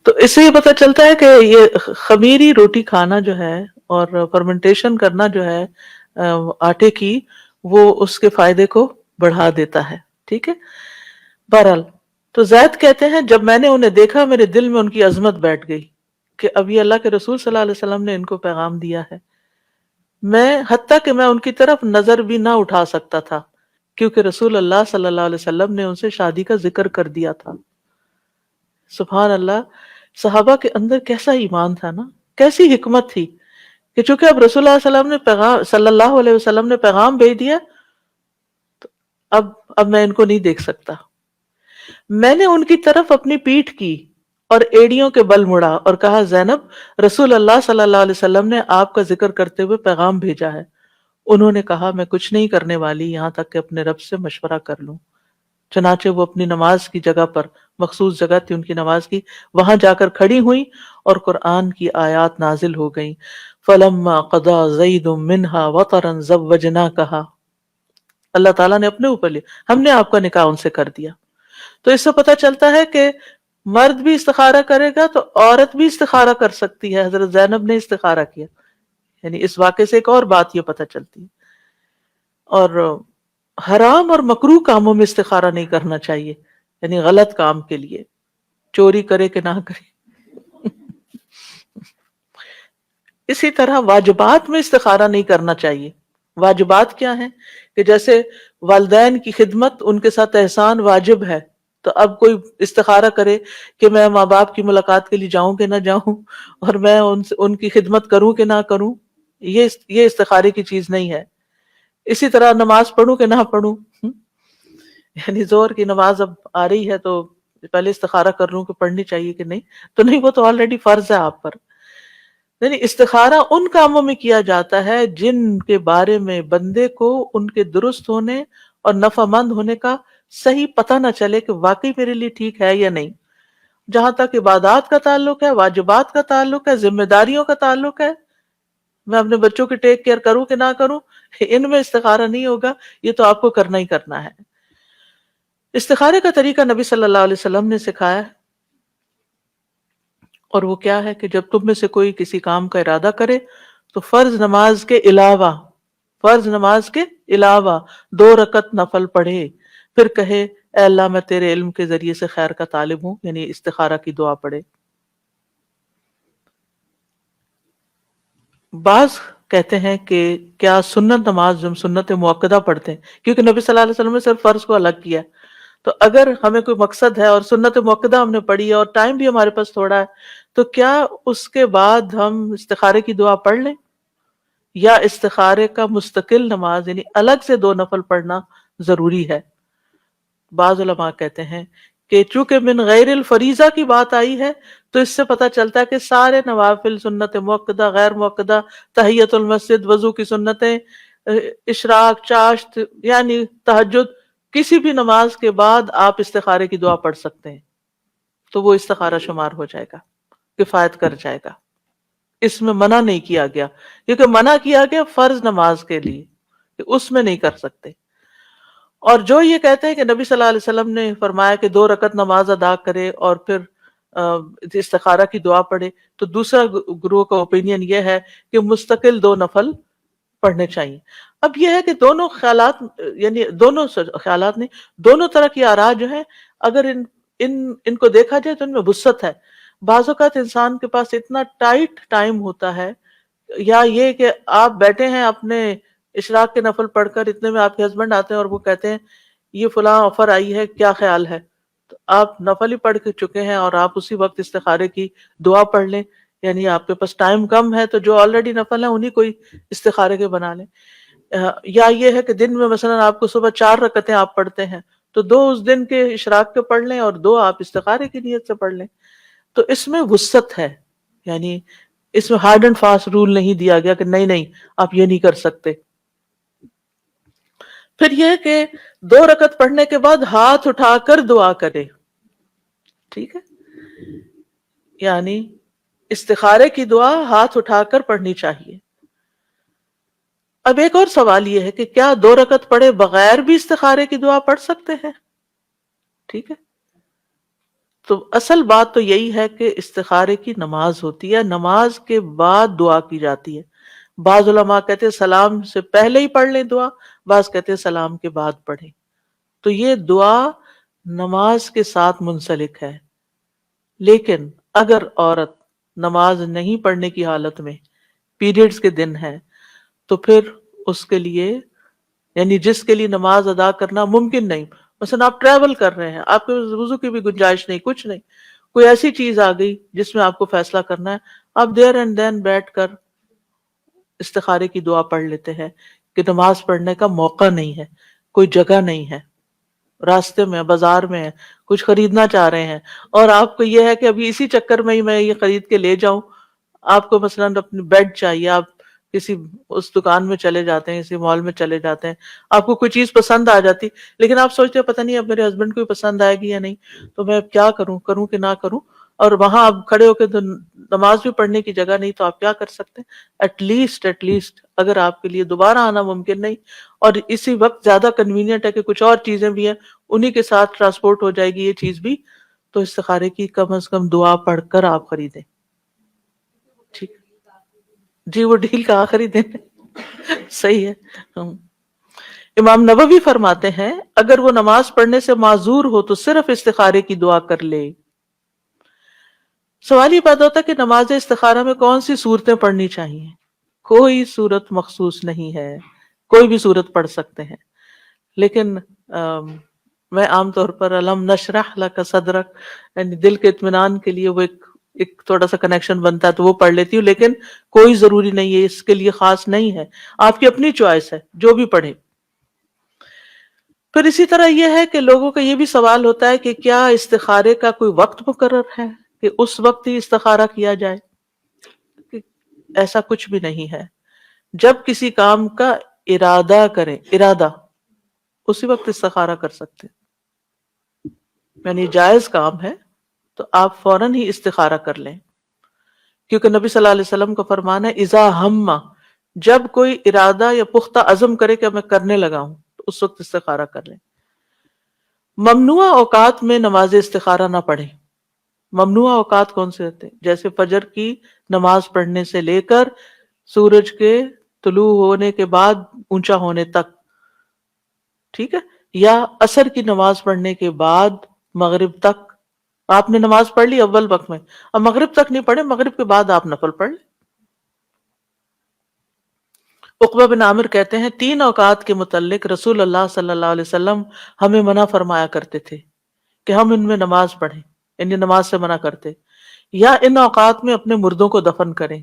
Speaker 2: تو اس سے یہ پتہ چلتا ہے کہ یہ خمیری روٹی کھانا جو ہے اور فرمنٹیشن کرنا جو ہے آٹے کی، وہ اس کے فائدے کو بڑھا دیتا ہے. ٹھیک ہے. بہرحال تو زید کہتے ہیں جب میں نے انہیں دیکھا میرے دل میں ان کی عظمت بیٹھ گئی کہ اب یہ اللہ کے رسول صلی اللہ علیہ وسلم نے ان کو پیغام دیا ہے. میں حتیٰ کہ میں ان کی طرف نظر بھی نہ اٹھا سکتا تھا کیونکہ رسول اللہ صلی اللہ علیہ وسلم نے ان سے شادی کا ذکر کر دیا تھا. سبحان اللہ، صحابہ کے اندر کیسا ایمان تھا نا، کیسی حکمت تھی کہ چونکہ اب رسول اللہ صلی اللہ علیہ وسلم نے پیغام بھیج دیا تو اب میں ان کو نہیں دیکھ سکتا. میں نے ان کی طرف اپنی پیٹھ کی اور ایڑیوں کے بل مڑا اور کہا زینب، رسول اللہ صلی اللہ علیہ وسلم نے آپ کا ذکر کرتے ہوئے پیغام بھیجا ہے. انہوں نے کہا میں کچھ نہیں کرنے والی یہاں تک کہ اپنے رب سے مشورہ کر لوں. چنانچہ وہ اپنی نماز کی جگہ پر، مخصوص جگہ تھی ان کی نماز کی، وہاں جا کر کھڑی ہوئیں اور قرآن کی آیات نازل ہو گئیں. فَلَمَّا قَضَى زَيْدٌ مِّنْهَا وَطَرًا زَوَّجْنَاكَهَا. اللہ تعالیٰ نے اپنے اوپر لیا، ہم نے آپ کا نکاح ان سے کر دیا. تو اس سے پتہ چلتا ہے کہ مرد بھی استخارہ کرے گا تو عورت بھی استخارہ کر سکتی ہے. حضرت زینب نے استخارہ کیا، یعنی اس واقعے سے ایک اور بات یہ پتہ چلتی ہے. اور حرام اور مکروہ کاموں میں استخارہ نہیں کرنا چاہیے، یعنی غلط کام کے لیے، چوری کرے کہ نہ کرے. اسی طرح واجبات میں استخارہ نہیں کرنا چاہیے. واجبات کیا ہیں کہ جیسے والدین کی خدمت، ان کے ساتھ احسان واجب ہے، تو اب کوئی استخارہ کرے کہ میں ماں باپ کی ملاقات کے لیے جاؤں کہ نہ جاؤں اور میں ان کی خدمت کروں کہ نہ کروں، یہ استخارے کی چیز نہیں ہے. اسی طرح نماز پڑھوں کہ نہ پڑھوں، یعنی ظہر کی نماز اب آ رہی ہے تو پہلے استخارہ کر لوں کہ پڑھنی چاہیے کہ نہیں، تو نہیں، وہ تو آلریڈی فرض ہے آپ پر. یعنی استخارہ ان کاموں میں کیا جاتا ہے جن کے بارے میں بندے کو ان کے درست ہونے اور نفع مند ہونے کا صحیح پتہ نہ چلے کہ واقعی میرے لیے ٹھیک ہے یا نہیں. جہاں تک عبادات کا تعلق ہے، واجبات کا تعلق ہے، ذمہ داریوں کا تعلق ہے، میں اپنے بچوں کی ٹیک کیئر کروں کہ نہ کروں، ان میں استخارہ نہیں ہوگا، یہ تو آپ کو کرنا ہی کرنا ہے. استخارے کا طریقہ نبی صلی اللہ علیہ وسلم نے سکھایا ہے، اور وہ کیا ہے کہ جب تم میں سے کوئی کسی کام کا ارادہ کرے تو فرض نماز کے علاوہ 2 رکعت نفل پڑھے، پھر کہے اے اللہ میں تیرے علم کے ذریعے سے خیر کا طالب ہوں، یعنی استخارہ کی دعا پڑھے. بعض کہتے ہیں کہ کیا سنت نماز جو ہم سنت مؤکدہ پڑھتے ہیں، کیونکہ نبی صلی اللہ علیہ وسلم نے صرف فرض کو الگ کیا، تو اگر ہمیں کوئی مقصد ہے اور سنت مؤکدہ ہم نے پڑھی ہے اور ٹائم بھی ہمارے پاس تھوڑا ہے، تو کیا اس کے بعد ہم استخارے کی دعا پڑھ لیں، یا استخارے کا مستقل نماز یعنی الگ سے 2 نفل پڑھنا ضروری ہے؟ بعض علماء کہتے ہیں کہ چونکہ من غیر الفریضہ کی بات آئی ہے تو اس سے پتہ چلتا ہے کہ سارے نوافل، سنت مؤکدہ، غیر مؤکدہ، تحیت المسجد، وضو کی سنتیں، اشراق، چاشت، یعنی تہجد، کسی بھی نماز کے بعد آپ استخارے کی دعا پڑھ سکتے ہیں، تو وہ استخارہ شمار ہو جائے گا، کفایت کر جائے گا. اس میں منع نہیں کیا گیا، کیونکہ منع کیا گیا فرض نماز کے لیے کہ اس میں نہیں کر سکتے. اور جو یہ کہتے ہیں کہ نبی صلی اللہ علیہ وسلم نے فرمایا کہ 2 رکعت نماز ادا کرے اور پھر استخارہ کی دعا پڑھے، تو دوسرا گروہ کا اوپینین یہ ہے کہ مستقل 2 نفل پڑھنے چاہیے. اب یہ ہے کہ دونوں خیالات، یعنی دونوں طرح کی آراء جو ہیں، اگر ان کو دیکھا جائے تو ان میں وسعت ہے. بعض اوقات انسان کے پاس اتنا ٹائٹ ٹائم ہوتا ہے، یا یہ کہ آپ بیٹھے ہیں اپنے اشراق کے نفل پڑھ کر، اتنے میں آپ کے ہسبینڈ آتے ہیں اور وہ کہتے ہیں یہ فلاں آفر آئی ہے، کیا خیال ہے، تو آپ نفل ہی پڑھ کے چکے ہیں اور آپ اسی وقت استخارے کی دعا پڑھ لیں. یعنی آپ کے پاس ٹائم کم ہے تو جو آلریڈی نفل ہیں انہی کوئی استخارے کے بنا لیں. یا یہ ہے کہ دن میں مثلا آپ کو صبح 4 رکعتیں آپ پڑھتے ہیں تو 2 اس دن کے اشراق کے پڑھ لیں اور 2 آپ استخارے کی نیت سے پڑھ لیں. تو اس میں وسعت ہے، یعنی اس میں ہارڈ اینڈ فاسٹ رول نہیں دیا گیا کہ نہیں نہیں آپ یہ نہیں کر سکتے. پھر یہ کہ 2 رکعت پڑھنے کے بعد ہاتھ اٹھا کر دعا کرے. ٹھیک ہے، یعنی استخارے کی دعا ہاتھ اٹھا کر پڑھنی چاہیے. اب ایک اور سوال یہ ہے کہ کیا 2 رکعت پڑھے بغیر بھی استخارے کی دعا پڑھ سکتے ہیں؟ ٹھیک ہے، تو اصل بات تو یہی ہے کہ استخارے کی نماز ہوتی ہے، نماز کے بعد دعا کی جاتی ہے. بعض علماء کہتے ہیں سلام سے پہلے ہی پڑھ لیں دعا، بعض کہتے ہیں سلام کے بعد پڑھیں. تو یہ دعا نماز کے ساتھ منسلک ہے. لیکن اگر عورت نماز نہیں پڑھنے کی حالت میں پیریڈز کے دن ہے تو پھر اس کے لیے، یعنی جس کے لیے نماز ادا کرنا ممکن نہیں، مثلا آپ ٹریول کر رہے ہیں، آپ کے وضو کی بھی گنجائش نہیں، کچھ نہیں، کوئی ایسی چیز آ گئی جس میں آپ کو فیصلہ کرنا ہے، آپ دیر اینڈ دین بیٹھ کر استخارے کی دعا پڑھ لیتے ہیں کہ نماز پڑھنے کا موقع نہیں ہے، کوئی جگہ نہیں ہے، راستے میں بازار میں ہے، کچھ خریدنا چاہ رہے ہیں اور آپ کو یہ ہے کہ ابھی اسی چکر میں ہی میں یہ خرید کے لے جاؤں. آپ کو مثلا اپنی بیڈ چاہیے، آپ کسی اس دکان میں چلے جاتے ہیں، کسی مال میں چلے جاتے ہیں، آپ کو کوئی چیز پسند آ جاتی لیکن آپ سوچتے ہیں پتہ نہیں اب میرے ہسبینڈ کو پسند آئے گی یا نہیں، تو میں اب کیا کروں، کروں کہ نہ کروں. اور وہاں آپ کھڑے ہو کے نماز بھی پڑھنے کی جگہ نہیں تو آپ کیا کر سکتے ہیں؟ ایٹ لیسٹ اگر آپ کے لیے دوبارہ آنا ممکن نہیں اور اسی وقت زیادہ کنوینئنٹ ہے کہ کچھ اور چیزیں بھی ہیں انہی کے ساتھ ٹرانسپورٹ ہو جائے گی یہ چیز بھی، تو استخارے کی کم از کم دعا پڑھ کر آپ خریدیں. ٹھیک جی، وہ ڈیل کا آخری دن ہے. صحیح ہے. امام نووی فرماتے ہیں اگر وہ نماز پڑھنے سے معذور ہو تو صرف استخارے کی دعا کر لے. سوال یہ پیدا ہوتا ہے کہ نماز استخارہ میں کون سی صورتیں پڑھنی چاہیے؟ کوئی صورت مخصوص نہیں ہے، کوئی بھی صورت پڑھ سکتے ہیں. لیکن میں عام طور پر الم نشرح لک صدرک، یعنی دل کے اطمینان کے لیے وہ ایک تھوڑا سا کنیکشن بنتا ہے تو وہ پڑھ لیتی ہوں، لیکن کوئی ضروری نہیں ہے، اس کے لیے خاص نہیں ہے، آپ کی اپنی چوائس ہے، جو بھی پڑھے. پھر اسی طرح یہ ہے کہ لوگوں کا یہ بھی سوال ہوتا ہے کہ کیا استخارے کا کوئی وقت مقرر ہے کہ اس وقت ہی استخارہ کیا جائے؟ ایسا کچھ بھی نہیں ہے. جب کسی کام کا ارادہ کریں، ارادہ، اسی وقت استخارہ کر سکتے، یعنی جائز کام ہے تو آپ فوراً ہی استخارہ کر لیں. کیونکہ نبی صلی اللہ علیہ وسلم کا فرمان ہے اذا ہم، جب کوئی ارادہ یا پختہ عزم کرے کہ میں کرنے لگا ہوں تو اس وقت استخارہ کر لیں. ممنوع اوقات میں نماز استخارہ نہ پڑھیں. ممنوع اوقات کون سے ہوتے ہیں؟ جیسے فجر کی نماز پڑھنے سے لے کر سورج کے طلوع ہونے کے بعد اونچا ہونے تک، ٹھیک ہے، یا عصر کی نماز پڑھنے کے بعد مغرب تک. آپ نے نماز پڑھ لی اول وقت میں، اب مغرب تک نہیں پڑھے، مغرب کے بعد آپ نفل پڑھ لیں. عقبہ بن عامر کہتے ہیں 3 اوقات کے متعلق رسول اللہ صلی اللہ علیہ وسلم ہمیں منع فرمایا کرتے تھے کہ ہم ان میں نماز پڑھیں، یعنی نماز سے منع کرتے، یا ان اوقات میں اپنے مردوں کو دفن کریں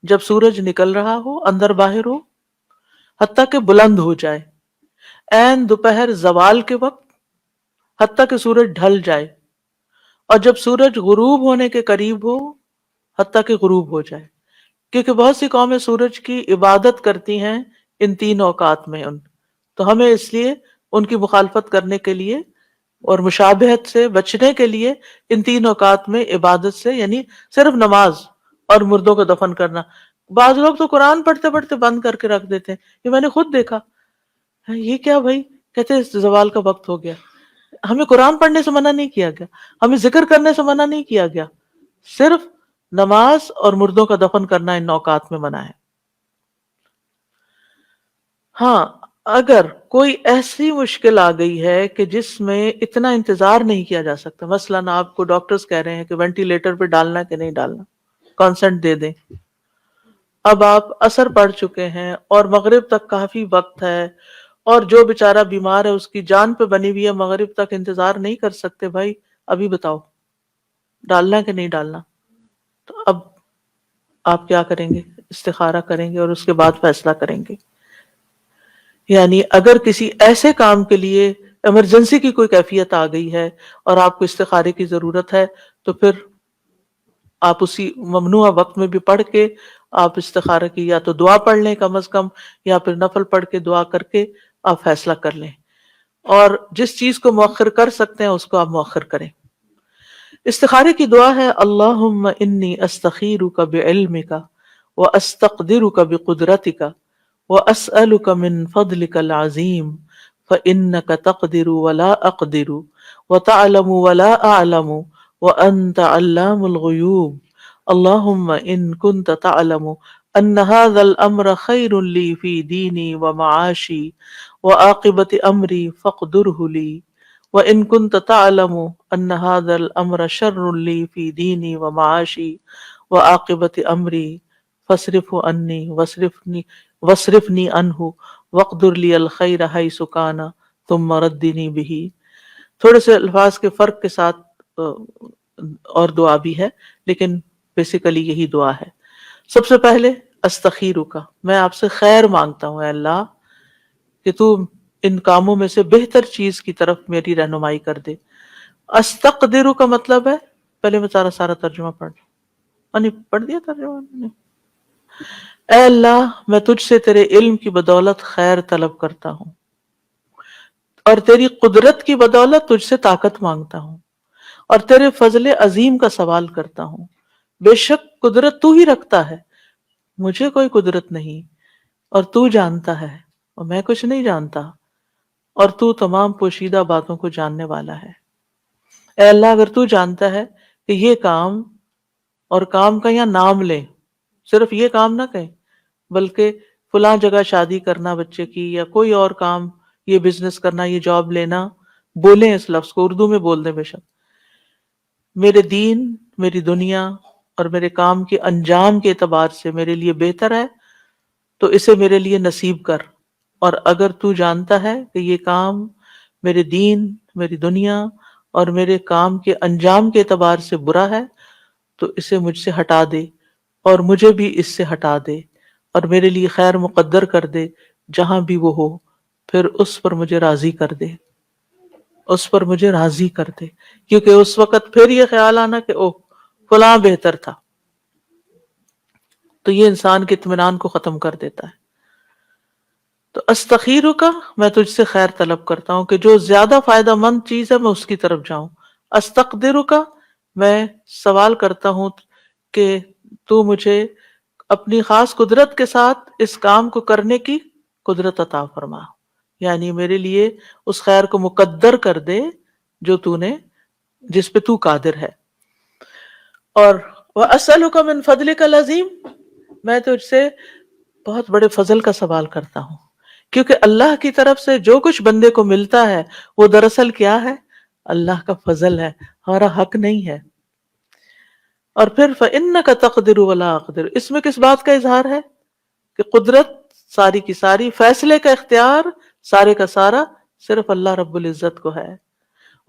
Speaker 2: جب سورج نکل رہا ہو، اندر باہر ہو، حتیٰ کہ بلند ہو جائے، عین دوپہر زوال کے وقت، حتیٰ کہ سورج ڈھل جائے، اور جب سورج غروب ہونے کے قریب ہو، حتیٰ کہ غروب ہو جائے. کیونکہ بہت سی قومیں سورج کی عبادت کرتی ہیں ان 3 اوقات میں، تو ہمیں اس لیے ان کی مخالفت کرنے کے لیے اور مشابہت سے بچنے کے لیے ان 3 اوقات میں عبادت سے، یعنی صرف نماز اور مردوں کو دفن کرنا. بعض لوگ تو قرآن پڑھتے پڑھتے بند کر کے رکھ دیتے ہیں، یہ میں نے خود دیکھا. یہ کیا بھائی؟ کہتے ہیں زوال کا وقت ہو گیا. ہمیں قرآن پڑھنے سے منع نہیں کیا گیا، ہمیں ذکر کرنے سے منع نہیں کیا گیا، صرف نماز اور مردوں کا دفن کرنا ان اوقات میں منع ہے. ہاں، اگر کوئی ایسی مشکل آ گئی ہے کہ جس میں اتنا انتظار نہیں کیا جا سکتا، مثلاً آپ کو ڈاکٹرز کہہ رہے ہیں کہ وینٹیلیٹر پہ ڈالنا کہ نہیں ڈالنا، کانسنٹ دے دیں، اب آپ عصر پڑھ چکے ہیں اور مغرب تک کافی وقت ہے، اور جو بیچارہ بیمار ہے اس کی جان پہ بنی ہوئی ہے، مغرب تک انتظار نہیں کر سکتے، بھائی ابھی بتاؤ ڈالنا کہ نہیں ڈالنا. تو اب آپ کیا کریں گے؟ استخارہ کریں گے اور اس کے بعد فیصلہ کریں گے. یعنی اگر کسی ایسے کام کے لیے ایمرجنسی کی کوئی کیفیت آ گئی ہے اور آپ کو استخارے کی ضرورت ہے تو پھر آپ اسی ممنوع وقت میں بھی پڑھ کے آپ استخارہ کی یا تو دعا پڑھ لیں کم از کم، یا پھر نفل پڑھ کے دعا کر کے آپ فیصلہ کر لیں، اور جس چیز کو مؤخر کر سکتے ہیں اس کو آپ مؤخر کریں۔ استخارے کی دعا ہے اللہم انی استخیرک بعلمک واستقدرک بقدرتک واسألک من فضلک العظیم فإنک تقدر ولا اقدر وتعلم ولا اعلم وانت علام الغیوب اللہم ان کنت تعلم ان هذا الامر خیر لی فی دینی ومعاشی وعاقبت امری فاقدره لی وَإِن كُنْتَ تَعْلَمُ أَنَّ هَذَا الْأَمْرَ شَرٌّ لِّي فِي دِينِي وَمَعَاشِي وَعَاقِبَةِ أَمْرِي فَاصْرِفْهُ عَنِّي وَاصْرِفْنِي عَنْهُ وَاقْدُرْ لِي الْخَيْرَ حَيْثُ كَانَ ثُمَّ رَدِّنِي بِهِ۔ تھوڑے سے الفاظ کے فرق کے ساتھ اور دعا بھی ہے، لیکن بیسیکلی یہی دعا ہے۔ سب سے پہلے استخیرک، میں آپ سے خیر مانگتا ہوں اے اللہ کہ تو ان کاموں میں سے بہتر چیز کی طرف میری رہنمائی کر دے۔ استقدر کا مطلب ہے، پہلے میں سارا ترجمہ پڑھ لوں، نہیں پڑھ دیا ترجمہ نے؟ اے اللہ میں تجھ سے تیرے علم کی بدولت خیر طلب کرتا ہوں، اور تیری قدرت کی بدولت تجھ سے طاقت مانگتا ہوں، اور تیرے فضل عظیم کا سوال کرتا ہوں۔ بے شک قدرت تو ہی رکھتا ہے، مجھے کوئی قدرت نہیں، اور تو جانتا ہے اور میں کچھ نہیں جانتا، اور تو تمام پوشیدہ باتوں کو جاننے والا ہے۔ اے اللہ اگر تو جانتا ہے کہ یہ کام، اور کام کا یہاں نام لیں، صرف یہ کام نہ کہیں بلکہ فلاں جگہ شادی کرنا بچے کی، یا کوئی اور کام، یہ بزنس کرنا، یہ جاب لینا، بولیں اس لفظ کو، اردو میں بول دیں بے شک، میرے دین، میری دنیا اور میرے کام کے انجام کے اعتبار سے میرے لیے بہتر ہے تو اسے میرے لیے نصیب کر، اور اگر تو جانتا ہے کہ یہ کام میرے دین، میری دنیا اور میرے کام کے انجام کے اعتبار سے برا ہے تو اسے مجھ سے ہٹا دے، اور مجھے بھی اس سے ہٹا دے، اور میرے لیے خیر مقدر کر دے جہاں بھی وہ ہو، پھر اس پر مجھے راضی کر دے، اس پر مجھے راضی کر دے، کیونکہ اس وقت پھر یہ خیال آنا کہ اوہ فلاں بہتر تھا، تو یہ انسان کے اطمینان کو ختم کر دیتا ہے۔ تو استخیرک، میں تجھ سے خیر طلب کرتا ہوں کہ جو زیادہ فائدہ مند چیز ہے میں اس کی طرف جاؤں۔ استقدرک، میں سوال کرتا ہوں کہ تو مجھے اپنی خاص قدرت کے ساتھ اس کام کو کرنے کی قدرت عطا فرما، یعنی میرے لیے اس خیر کو مقدر کر دے جو تو نے، جس پہ تو قادر ہے۔ اور وَأَسْأَلُكَ مِن فَضْلِكَ الْعَظِيمِ، میں تجھ سے بہت بڑے فضل کا سوال کرتا ہوں، کیونکہ اللہ کی طرف سے جو کچھ بندے کو ملتا ہے وہ دراصل کیا ہے؟ اللہ کا فضل ہے، ہمارا حق نہیں ہے۔ اور پھر فَإِنَّكَ تَقْدِرُ وَلَا أَقْدِرُ، اس میں کس بات کا اظہار ہے؟ کہ قدرت ساری کی ساری، فیصلے کا اختیار سارے کا سارا صرف اللہ رب العزت کو ہے۔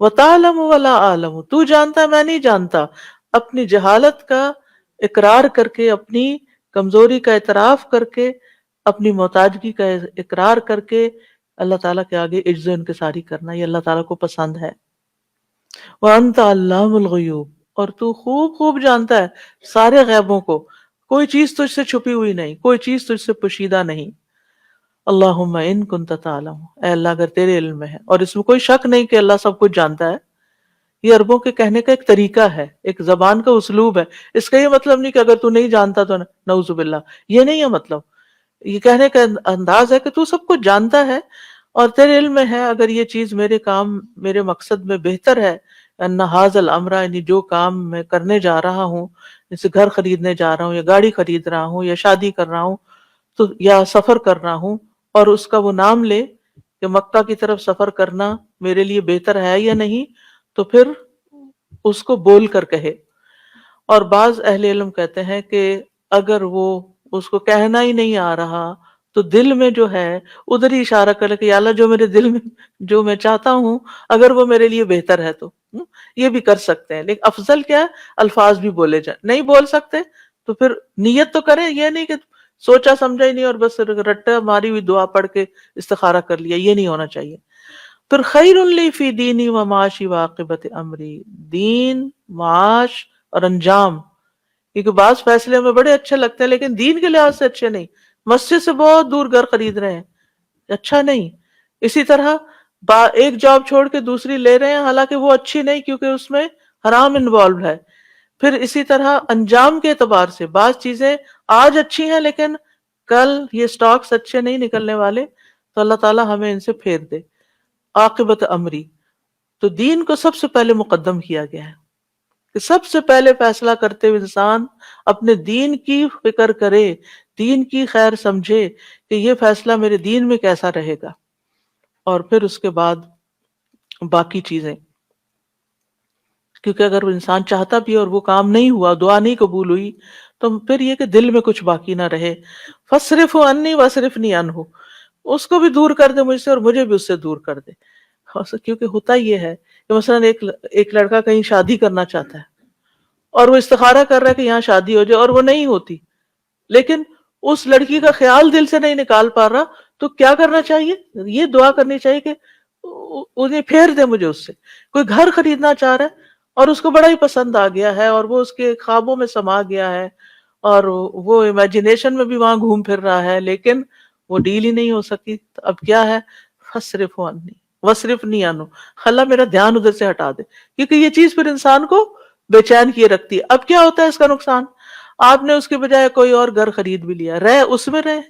Speaker 2: وَتَعْلَمُ وَلَا أَعْلَمُ، تو جانتا میں نہیں جانتا، اپنی جہالت کا اقرار کر کے، اپنی کمزوری کا اعتراف کر کے، اپنی محتاجگی کا اقرار کر کے اللہ تعالیٰ کے آگے عجز و انکساری کرنا، یہ اللہ تعالیٰ کو پسند ہے۔ وَأَنْتَ عَلَّامُ الْغُیُوبِ، اور تو خوب خوب جانتا ہے سارے غیبوں کو، کوئی چیز تجھ سے چھپی ہوئی نہیں، کوئی چیز تجھ سے پوشیدہ نہیں۔ اللہم ان کنت تعلم، اے اللہ اگر تیرے علم میں ہے، اور اس میں کوئی شک نہیں کہ اللہ سب کچھ جانتا ہے، یہ عربوں کے کہنے کا ایک طریقہ ہے، ایک زبان کا اسلوب ہے، اس کا یہ مطلب نہیں کہ اگر تو نہیں جانتا تو نعوذ باللہ، یہ نہیں ہے مطلب، یہ کہنے کا انداز ہے کہ تو سب کچھ جانتا ہے اور تیرے علم میں ہے اگر یہ چیز میرے کام، میرے مقصد میں بہتر ہے، ان ھذا الامر، یعنی جو کام میں کرنے جا رہا ہوں، جیسے گھر خریدنے جا رہا ہوں یا گاڑی خرید رہا ہوں یا شادی کر رہا ہوں تو یا سفر کر رہا ہوں، اور اس کا وہ نام لے کہ مکہ کی طرف سفر کرنا میرے لیے بہتر ہے یا نہیں، تو پھر اس کو بول کر کہے۔ اور بعض اہل علم کہتے ہیں کہ اگر وہ اس کو کہنا ہی نہیں آ رہا تو دل میں جو ہے ادھر ہی اشارہ کرے کہ یا اللہ جو میرے دل میں جو میں چاہتا ہوں اگر وہ میرے لیے بہتر ہے تو یہ بھی کر سکتے ہیں، لیکن افضل کیا ہے الفاظ بھی بولے جائیں، نہیں بول سکتے تو پھر نیت تو کریں، یہ نہیں کہ سوچا سمجھا ہی نہیں اور بس رٹا ماری ہوئی دعا پڑھ کے استخارہ کر لیا، یہ نہیں ہونا چاہیے. پھر خیر لی فی دینی و معاشی و عاقبت امری، دین، معاش اور انجام. کیونکہ بعض فیصلے ہمیں بڑے اچھے لگتے ہیں لیکن دین کے لحاظ سے اچھے نہیں. مسجد سے بہت دور گھر خرید رہے ہیں، اچھا نہیں. اسی طرح ایک جاب چھوڑ کے دوسری لے رہے ہیں حالانکہ وہ اچھی نہیں کیونکہ اس میں حرام انوالو ہے. پھر اسی طرح انجام کے اعتبار سے بعض چیزیں آج اچھی ہیں لیکن کل یہ سٹاکس اچھے نہیں نکلنے والے، تو اللہ تعالیٰ ہمیں ان سے پھیر دے. عاقبت امری، تو دین کو سب سے پہلے مقدم کیا گیا ہے کہ سب سے پہلے فیصلہ کرتے ہوئے انسان اپنے دین کی فکر کرے، دین کی خیر سمجھے کہ یہ فیصلہ میرے دین میں کیسا رہے گا، اور پھر اس کے بعد باقی چیزیں. کیونکہ اگر وہ انسان چاہتا بھی اور وہ کام نہیں ہوا، دعا نہیں قبول ہوئی، تو پھر یہ کہ دل میں کچھ باقی نہ رہے. فَاصْرِفْهُ عَنِّي وَاصْرِفْنِي عَنْهُ، اس کو بھی دور کر دے مجھ سے اور مجھے بھی اس سے دور کر دے. کیونکہ ہوتا یہ ہے کہ مثلا ایک لڑکا کہیں شادی کرنا چاہتا ہے اور وہ استخارہ کر رہا ہے کہ یہاں شادی ہو جائے اور وہ نہیں ہوتی، لیکن اس لڑکی کا خیال دل سے نہیں نکال پا رہا، تو کیا کرنا چاہیے؟ یہ دعا کرنی چاہیے کہ انہیں پھیر دے مجھے اس سے. کوئی گھر خریدنا چاہ رہا ہے اور اس کو بڑا ہی پسند آ گیا ہے اور وہ اس کے خوابوں میں سما گیا ہے اور وہ امیجنیشن میں بھی وہاں گھوم پھر رہا ہے لیکن وہ ڈیل ہی نہیں ہو سکی. تو اب کیا ہے؟ فَاصْرِفْهُ عَنِّي وَاصْرِفْنِي عَنْهُ، اللہ میرا دھیان ادھر سے ہٹا دے. کیونکہ یہ چیز پھر انسان کو بے چین کیے رکھتی ہے. اب کیا ہوتا ہے اس کا نقصان؟ آپ نے اس کے بجائے کوئی اور گھر خرید بھی لیا، رہے اس میں رہے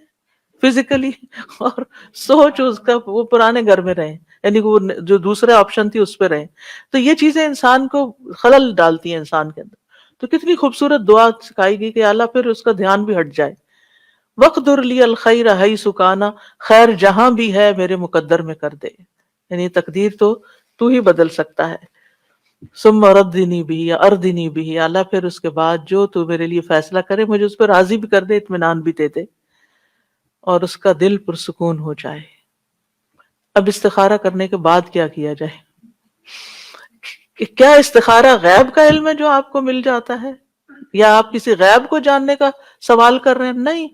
Speaker 2: فزیکلی، اور سوچ اس کا وہ پرانے گھر میں رہے، یعنی وہ جو دوسرے آپشن تھی اس پہ رہے. تو یہ چیزیں انسان کو خلل ڈالتی ہیں انسان کے اندر. تو کتنی خوبصورت دعا سکھائی گئی کہ اللہ پھر اس کا دھیان بھی ہٹ جائے. وَقْدُرْ لِي الْخَيْرَ حَيْثُ كَانَ، خیر جہاں بھی ہے میرے مقدر میں کر دے. یعنی تقدیر تو ہی بدل سکتا ہے. ثم ردنی بھی یا اردنی بھی، اللہ پھر اس کے بعد جو تو میرے لیے فیصلہ کرے مجھے اس پہ راضی بھی کر دے، اطمینان بھی دے دے اور اس کا دل پرسکون ہو جائے. اب استخارہ کرنے کے بعد کیا کیا جائے؟ کہ کیا استخارہ غیب کا علم ہے جو آپ کو مل جاتا ہے یا آپ کسی غیب کو جاننے کا سوال کر رہے ہیں؟ نہیں،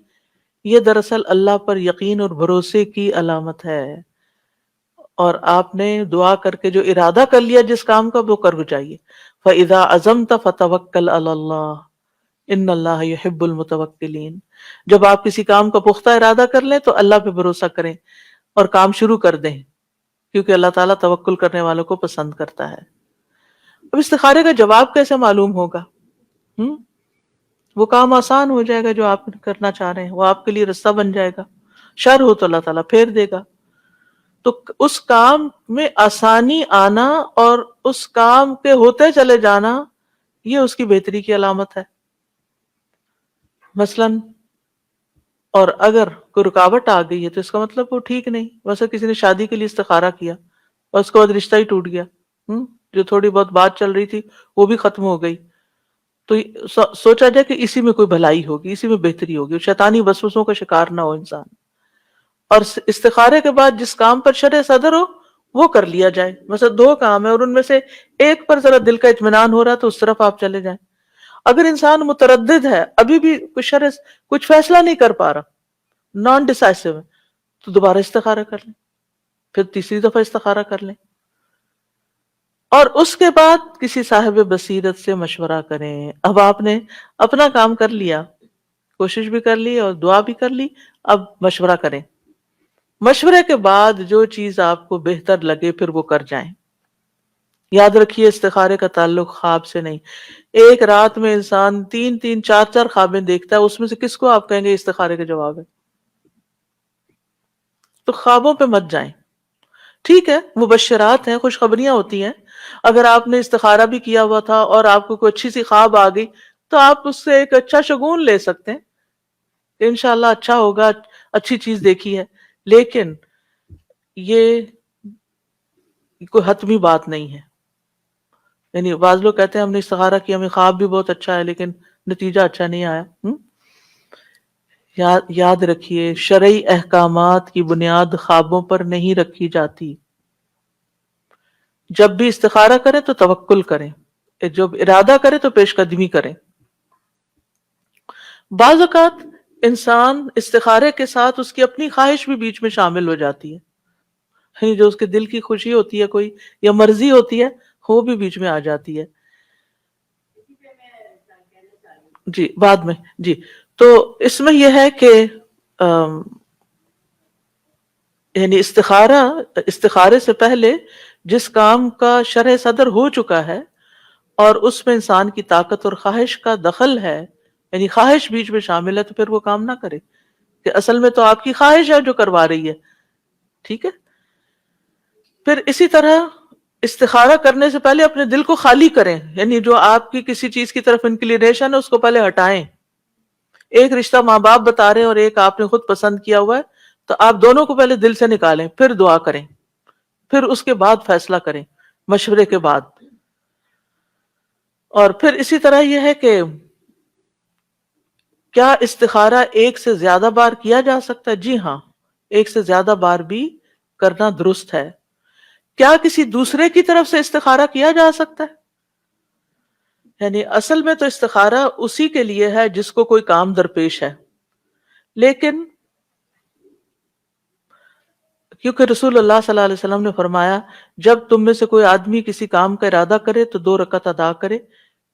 Speaker 2: یہ دراصل اللہ پر یقین اور بھروسے کی علامت ہے. اور آپ نے دعا کر کے جو ارادہ کر لیا جس کام کا، وہ کر جائیے. فَإِذَا عَزَمْتَ فَتَوَكَّلْ عَلَى اللَّهِ إِنَّ اللَّهَ يُحِبُّ الْمُتَوَكِّلِينَ. جب آپ کسی کام کا پختہ ارادہ کر لیں تو اللہ پہ بھروسہ کریں اور کام شروع کر دیں، کیونکہ اللہ تعالیٰ توکل کرنے والوں کو پسند کرتا ہے. اب استخارے کا جواب کیسے معلوم ہوگا؟ وہ کام آسان ہو جائے گا جو آپ کرنا چاہ رہے ہیں، وہ آپ کے لیے رستہ بن جائے گا. شر ہو تو اللہ تعالیٰ پھیر دے گا. تو اس کام میں آسانی آنا اور اس کام کے ہوتے چلے جانا، یہ اس کی بہتری کی علامت ہے. مثلاً اور اگر کوئی رکاوٹ آ گئی ہے تو اس کا مطلب وہ ٹھیک نہیں. ویسے کسی نے شادی کے لیے استخارہ کیا اور اس کے بعد رشتہ ہی ٹوٹ گیا، جو تھوڑی بہت بات چل رہی تھی وہ بھی ختم ہو گئی، تو سوچا جائے کہ اسی میں کوئی بھلائی ہوگی، اسی میں بہتری ہوگی، شیطانی وسوسوں کا شکار نہ ہو انسان. اور استخارے کے بعد جس کام پر شرع صدر ہو وہ کر لیا جائے. مثلا 2 کام ہے اور ان میں سے ایک پر ذرا دل کا اطمینان ہو رہا تو اس طرف آپ چلے جائیں. اگر انسان متردد ہے، ابھی بھی کچھ فیصلہ نہیں کر پا رہا، نان ڈیسائسو ہے، تو دوبارہ استخارہ کر لیں، پھر تیسری دفعہ استخارہ کر لیں، اور اس کے بعد کسی صاحب بصیرت سے مشورہ کریں. اب آپ نے اپنا کام کر لیا، کوشش بھی کر لی اور دعا بھی کر لی، اب مشورہ کریں. مشورے کے بعد جو چیز آپ کو بہتر لگے پھر وہ کر جائیں. یاد رکھیے استخارے کا تعلق خواب سے نہیں. ایک رات میں انسان 3 4 خوابیں دیکھتا ہے، اس میں سے کس کو آپ کہیں گے استخارے کا جواب ہے؟ تو خوابوں پہ مت جائیں. ٹھیک ہے، مبشرات ہیں، خوشخبریاں ہوتی ہیں. اگر آپ نے استخارہ بھی کیا ہوا تھا اور آپ کو کوئی اچھی سی خواب آ گئی تو آپ اس سے ایک اچھا شگون لے سکتے ہیں کہ انشاءاللہ اچھا ہوگا، اچھی چیز دیکھی ہے. لیکن یہ کوئی حتمی بات نہیں ہے. یعنی بعض لوگ کہتے ہیں ہم نے استخارہ کیا، ہمیں خواب بھی بہت اچھا ہے لیکن نتیجہ اچھا نہیں آیا. یاد رکھیے شرعی احکامات کی بنیاد خوابوں پر نہیں رکھی جاتی. جب بھی استخارہ کریں تو توکل کریں، جب ارادہ کریں تو پیش قدمی کریں. بعض اوقات انسان استخارے کے ساتھ اس کی اپنی خواہش بھی بیچ میں شامل ہو جاتی ہے، یعنی جو اس کے دل کی خوشی ہوتی ہے کوئی یا مرضی ہوتی ہے وہ بھی بیچ میں آ جاتی ہے. جی بعد میں. جی تو اس میں یہ ہے کہ یعنی استخارے سے پہلے جس کام کا شرح صدر ہو چکا ہے اور اس میں انسان کی طاقت اور خواہش کا دخل ہے، یعنی خواہش بیچ میں شامل ہے، تو پھر وہ کام نہ کرے کہ اصل میں تو آپ کی خواہش ہے جو کروا رہی ہے. ٹھیک ہے. پھر اسی طرح استخارہ کرنے سے پہلے اپنے دل کو خالی کریں، یعنی جو آپ کی کسی چیز کی طرف انکلینیشن ہے اس کو پہلے ہٹائیں. ایک رشتہ ماں باپ بتا رہے ہیں اور ایک آپ نے خود پسند کیا ہوا ہے، تو آپ دونوں کو پہلے دل سے نکالیں، پھر دعا کریں، پھر اس کے بعد فیصلہ کریں مشورے کے بعد. اور پھر اسی طرح یہ ہے کہ کیا استخارہ ایک سے زیادہ بار کیا جا سکتا ہے؟ جی ہاں، ایک سے زیادہ بار بھی کرنا درست ہے. کیا کسی دوسرے کی طرف سے استخارہ کیا جا سکتا ہے؟ یعنی اصل میں تو استخارہ اسی کے لیے ہے جس کو کوئی کام درپیش ہے، لیکن کیونکہ رسول اللہ صلی اللہ علیہ وسلم نے فرمایا جب تم میں سے کوئی آدمی کسی کام کا ارادہ کرے تو 2 رکعت ادا کرے،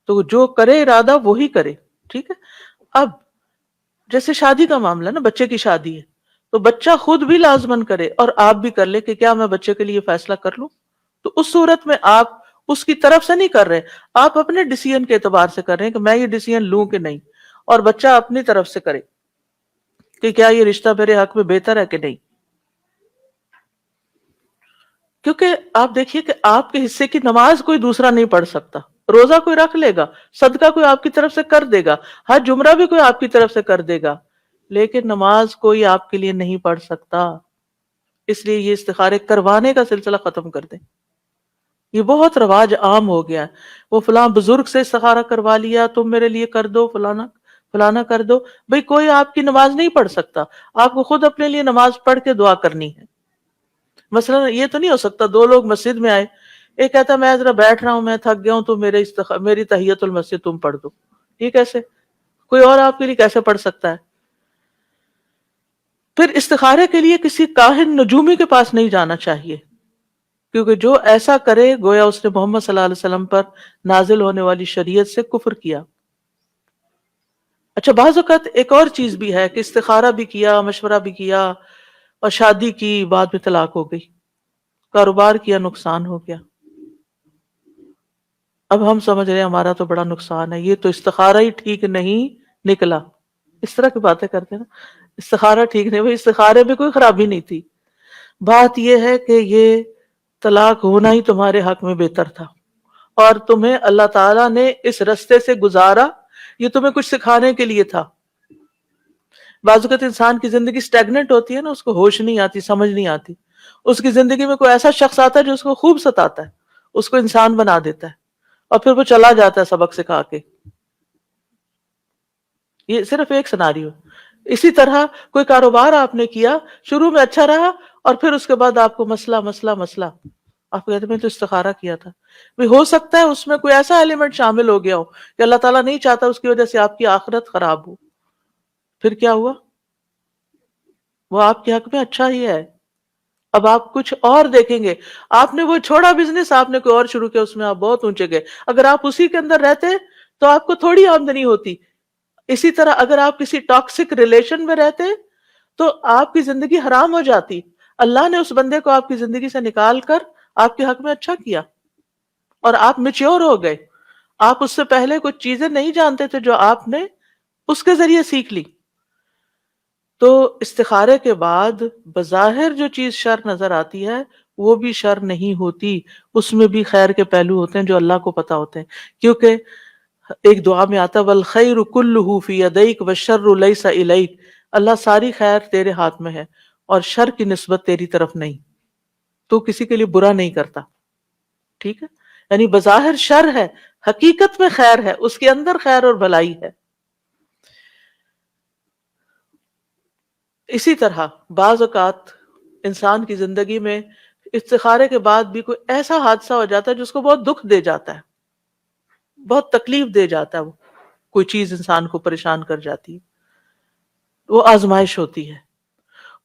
Speaker 2: تو جو کرے ارادہ وہی کرے. ٹھیک ہے. اب جیسے شادی کا معاملہ نا، بچے کی شادی ہے تو بچہ خود بھی لازمن کرے اور آپ بھی کر لے کہ کیا میں بچے کے لیے فیصلہ کر لوں، تو اس صورت میں آپ اس کی طرف سے نہیں کر رہے، آپ اپنے ڈیسیژن کے اعتبار سے کر رہے ہیں کہ میں یہ ڈیسیژن لوں کہ نہیں، اور بچہ اپنی طرف سے کرے کہ کیا یہ رشتہ میرے حق میں بہتر ہے کہ نہیں. کیونکہ آپ دیکھیے کہ آپ کے حصے کی نماز کوئی دوسرا نہیں پڑھ سکتا، روزہ کوئی رکھ لے گا، صدقہ کوئی آپ کی طرف سے کر دے گا، حج عمرہ بھی کوئی آپ کی طرف سے کر دے گا، لیکن نماز کوئی آپ کے لیے نہیں پڑھ سکتا. اس لیے یہ استخارے کروانے کا سلسلہ ختم کر دیں. یہ بہت رواج عام ہو گیا ہے، وہ فلاں بزرگ سے استخارہ کروا لیا، تم میرے لیے کر دو، فلانا فلانا کر دو. بھئی کوئی آپ کی نماز نہیں پڑھ سکتا، آپ کو خود اپنے لیے نماز پڑھ کے دعا کرنی ہے. مثلا یہ تو نہیں ہو سکتا 2 لوگ مسجد میں آئے، ایک کہتا میں ذرا بیٹھ رہا ہوں، میں تھک گیا ہوں، تو میری تحیت المسجد تم پڑھ دو. یہ کیسے؟ کوئی اور آپ کے لیے کیسے پڑھ سکتا ہے؟ پھر استخارے کے لیے کسی کاہن نجومی کے پاس نہیں جانا چاہیے، کیونکہ جو ایسا کرے گویا اس نے محمد صلی اللہ علیہ وسلم پر نازل ہونے والی شریعت سے کفر کیا. اچھا بعض اوقات ایک اور چیز بھی ہے کہ استخارہ بھی کیا، مشورہ بھی کیا اور شادی کی، بعد میں طلاق ہو گئی، کاروبار کیا، نقصان ہو گیا. اب ہم سمجھ رہے ہیں ہمارا تو بڑا نقصان ہے، یہ تو استخارہ ہی ٹھیک نہیں نکلا. اس طرح کی باتیں کرتے ہیں نا، استخارہ ٹھیک نہیں، بھائی استخارے میں کوئی خرابی نہیں تھی. بات یہ ہے کہ یہ طلاق ہونا ہی تمہارے حق میں بہتر تھا، اور تمہیں اللہ تعالیٰ نے اس رستے سے گزارا، یہ تمہیں کچھ سکھانے کے لیے تھا. بعض اوقات انسان کی زندگی سٹیگننٹ ہوتی ہے نا، اس کو ہوش نہیں آتی، سمجھ نہیں آتی. اس کی زندگی میں کوئی ایسا شخص آتا ہے جو اس کو خوب ستاتا ہے، اس کو انسان بنا دیتا ہے، اور پھر وہ چلا جاتا ہے سبق سکھا کے. یہ صرف ایک سناریو. اسی طرح کوئی کاروبار آپ نے کیا، شروع میں اچھا رہا، اور پھر اس کے بعد آپ کو مسئلہ مسئلہ مسئلہ، آپ کہتے ہیں میں تو استخارہ کیا تھا. ہو سکتا ہے اس میں کوئی ایسا ایلیمنٹ شامل ہو گیا ہو کہ اللہ تعالیٰ نہیں چاہتا اس کی وجہ سے آپ کی آخرت خراب ہو. پھر کیا ہوا؟ وہ آپ کے حق میں اچھا ہی ہے. اب آپ کچھ اور دیکھیں گے. آپ نے وہ چھوڑا بزنس، آپ نے کوئی اور شروع کیا، اس میں آپ بہت اونچے گئے. اگر آپ اسی کے اندر رہتے تو آپ کو تھوڑی آمدنی ہوتی. اسی طرح اگر آپ کسی ٹاکسک ریلیشن میں رہتے تو آپ کی زندگی حرام ہو جاتی. اللہ نے اس بندے کو آپ کی زندگی سے نکال کر آپ کے حق میں اچھا کیا، اور آپ میچور ہو گئے. آپ اس سے پہلے کچھ چیزیں نہیں جانتے تھے جو آپ نے اس کے ذریعے سیکھ لی. تو استخارے کے بعد بظاہر جو چیز شر نظر آتی ہے وہ بھی شر نہیں ہوتی، اس میں بھی خیر کے پہلو ہوتے ہیں جو اللہ کو پتا ہوتے ہیں. کیونکہ ایک دعا میں آتا والخیر کلہ فی یدیک والشر لیس الیک، اللہ ساری خیر تیرے ہاتھ میں ہے اور شر کی نسبت تیری طرف نہیں، تو کسی کے لیے برا نہیں کرتا. ٹھیک ہے، یعنی بظاہر شر ہے، حقیقت میں خیر ہے، اس کے اندر خیر اور بھلائی ہے. اسی طرح بعض اوقات انسان کی زندگی میں استخارے کے بعد بھی کوئی ایسا حادثہ ہو جاتا ہے جس کو بہت دکھ دے جاتا ہے، بہت تکلیف دے جاتا ہے، وہ کوئی چیز انسان کو پریشان کر جاتی ہے. وہ آزمائش ہوتی ہے.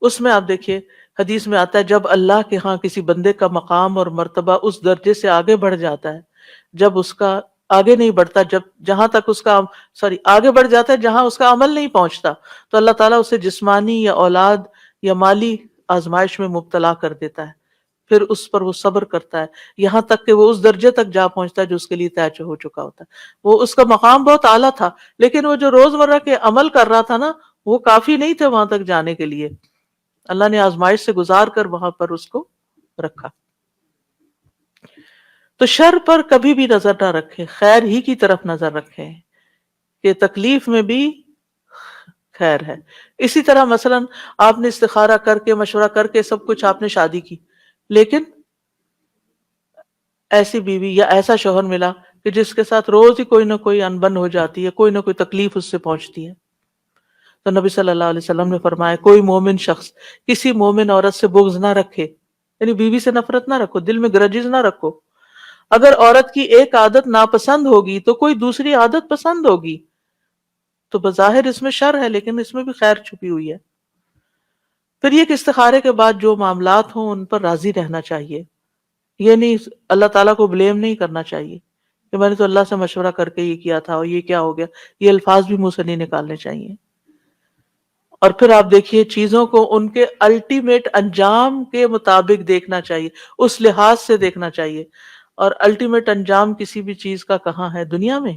Speaker 2: اس میں آپ دیکھیے حدیث میں آتا ہے جب اللہ کے ہاں کسی بندے کا مقام اور مرتبہ اس درجے سے آگے بڑھ جاتا ہے، جب اس کا آگے نہیں بڑھتا، جب جہاں تک اس کا آگے بڑھ جاتا ہے جہاں اس کا عمل نہیں پہنچتا، تو اللہ تعالیٰ اسے جسمانی یا اولاد یا مالی آزمائش میں مبتلا کر دیتا ہے. پھر اس پر وہ صبر کرتا ہے یہاں تک کہ وہ اس درجے تک جا پہنچتا ہے جو اس کے لیے طے ہو چکا ہوتا ہے. وہ اس کا مقام بہت اعلیٰ تھا، لیکن وہ جو روزمرہ کے عمل کر رہا تھا نا، وہ کافی نہیں تھے وہاں تک جانے کے لیے. اللہ نے آزمائش سے گزار کر وہاں پر اس کو رکھا. تو شر پر کبھی بھی نظر نہ رکھیں، خیر ہی کی طرف نظر رکھیں کہ تکلیف میں بھی خیر ہے. اسی طرح مثلا آپ نے استخارہ کر کے مشورہ کر کے سب کچھ آپ نے شادی کی، لیکن ایسی بیوی یا ایسا شوہر ملا کہ جس کے ساتھ روز ہی کوئی نہ کوئی انبن ہو جاتی ہے، کوئی نہ کوئی تکلیف اس سے پہنچتی ہے. تو نبی صلی اللہ علیہ وسلم نے فرمایا کوئی مومن شخص کسی مومن عورت سے بغض نہ رکھے، یعنی بیوی سے نفرت نہ رکھو، دل میں گرجز نہ رکھو. اگر عورت کی ایک عادت ناپسند ہوگی تو کوئی دوسری عادت پسند ہوگی. تو بظاہر اس میں شر ہے لیکن اس میں بھی خیر چھپی ہوئی ہے. پھر یہ کہ استخارے کے بعد جو معاملات ہوں ان پر راضی رہنا چاہیے. یہ نہیں اللہ تعالیٰ کو بلیم نہیں کرنا چاہیے کہ میں نے تو اللہ سے مشورہ کر کے یہ کیا تھا اور یہ کیا ہو گیا. یہ الفاظ بھی منہ سے نہیں نکالنے چاہیے. اور پھر آپ دیکھیے چیزوں کو ان کے الٹیمیٹ انجام کے مطابق دیکھنا چاہیے، اس لحاظ سے دیکھنا چاہیے. اور الٹیمیٹ انجام کسی بھی چیز کا کہاں ہے؟ دنیا میں.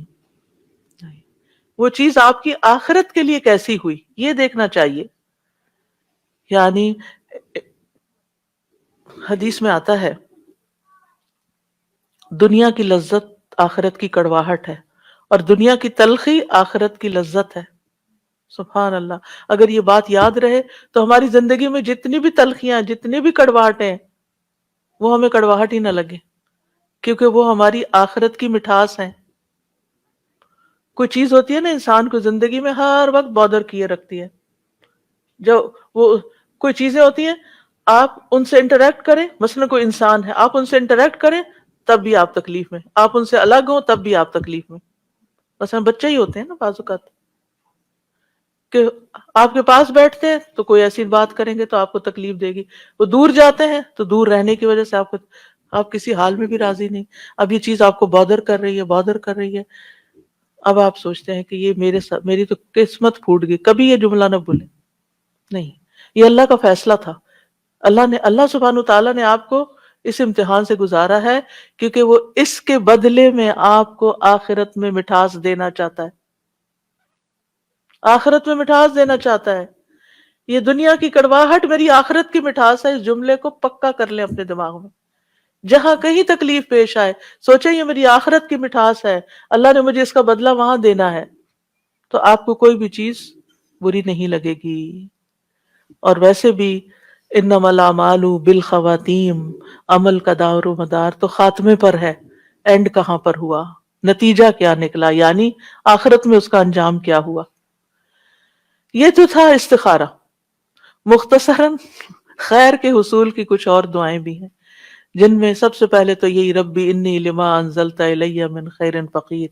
Speaker 2: وہ چیز آپ کی آخرت کے لیے کیسی ہوئی یہ دیکھنا چاہیے. یعنی حدیث میں آتا ہے دنیا کی لذت آخرت کی کڑواہٹ ہے اور دنیا کی تلخی آخرت کی لذت ہے. سبحان اللہ. اگر یہ بات یاد رہے تو ہماری زندگی میں جتنی بھی تلخیاں، جتنی بھی کڑواہٹیں، وہ ہمیں کڑواہٹ ہی نہ لگے، کیونکہ وہ ہماری آخرت کی مٹھاس ہیں. کوئی چیز ہوتی ہے نا انسان کو زندگی میں ہر وقت بادر کیے رکھتی ہے. جو وہ کوئی چیزیں ہوتی ہیں آپ ان سے انٹریکٹ کریں، مثلا کوئی انسان ہے آپ ان سے انٹریکٹ کریں تب بھی آپ تکلیف میں، آپ ان سے الگ ہوں تب بھی آپ تکلیف میں. مثلا بچے ہی ہوتے ہیں نا بعض اوقات کہ آپ کے پاس بیٹھتے ہیں تو کوئی ایسی بات کریں گے تو آپ کو تکلیف دے گی، وہ دور جاتے ہیں تو دور رہنے کی وجہ سے آپ کسی حال میں بھی راضی نہیں. اب یہ چیز آپ کو بادر کر رہی ہے. اب آپ سوچتے ہیں کہ یہ میری تو قسمت پھوٹ گئی. کبھی یہ جملہ نہ بھولیں. نہیں، یہ اللہ کا فیصلہ تھا. اللہ سبحانہ تعالیٰ نے آپ کو اس امتحان سے گزارا ہے کیونکہ وہ اس کے بدلے میں آپ کو آخرت میں مٹھاس دینا چاہتا ہے. آخرت میں مٹھاس دینا چاہتا ہے. یہ دنیا کی کڑواہٹ میری آخرت کی مٹھاس ہے. اس جملے کو پکا کر لیں اپنے دماغ میں. جہاں کہیں تکلیف پیش آئے سوچیں یہ میری آخرت کی مٹھاس ہے، اللہ نے مجھے اس کا بدلہ وہاں دینا ہے، تو آپ کو کوئی بھی چیز بری نہیں لگے گی. اور ویسے بھی انما الاعمال بالخواتیم، عمل کا دار و مدار تو خاتمے پر ہے. اینڈ کہاں پر ہوا، نتیجہ کیا نکلا، یعنی آخرت میں اس کا انجام کیا ہوا. یہ تو تھا استخارہ. مختصراً خیر کے حصول کی کچھ اور دعائیں بھی ہیں جن میں سب سے پہلے تو یہی ربی انی لما انزلت الی من خیر فقیر،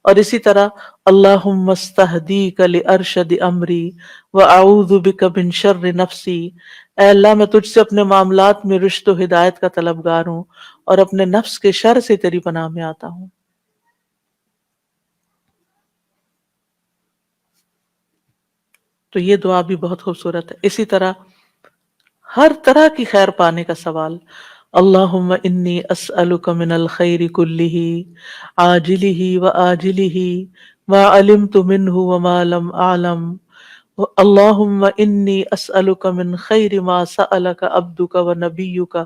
Speaker 2: اور اسی طرح اللہم استہدیک لارشد امری واعوذ بک من شر نفسی. اے اللہ میں تجھ سے اپنے معاملات میں رشد و ہدایت کا طلبگار ہوں اور اپنے نفس کے شر سے تیری پناہ میں آتا ہوں. تو یہ دعا بھی بہت خوبصورت ہے. اسی طرح ہر طرح کی خیر پانے کا سوال، اللہم انی اسألک من الخیر کلہ عاجلہ وآجلہ ما علمت منہ وما لم اعلم، اللہم انی اسألک من خیر ما سألک عبدک ونبیک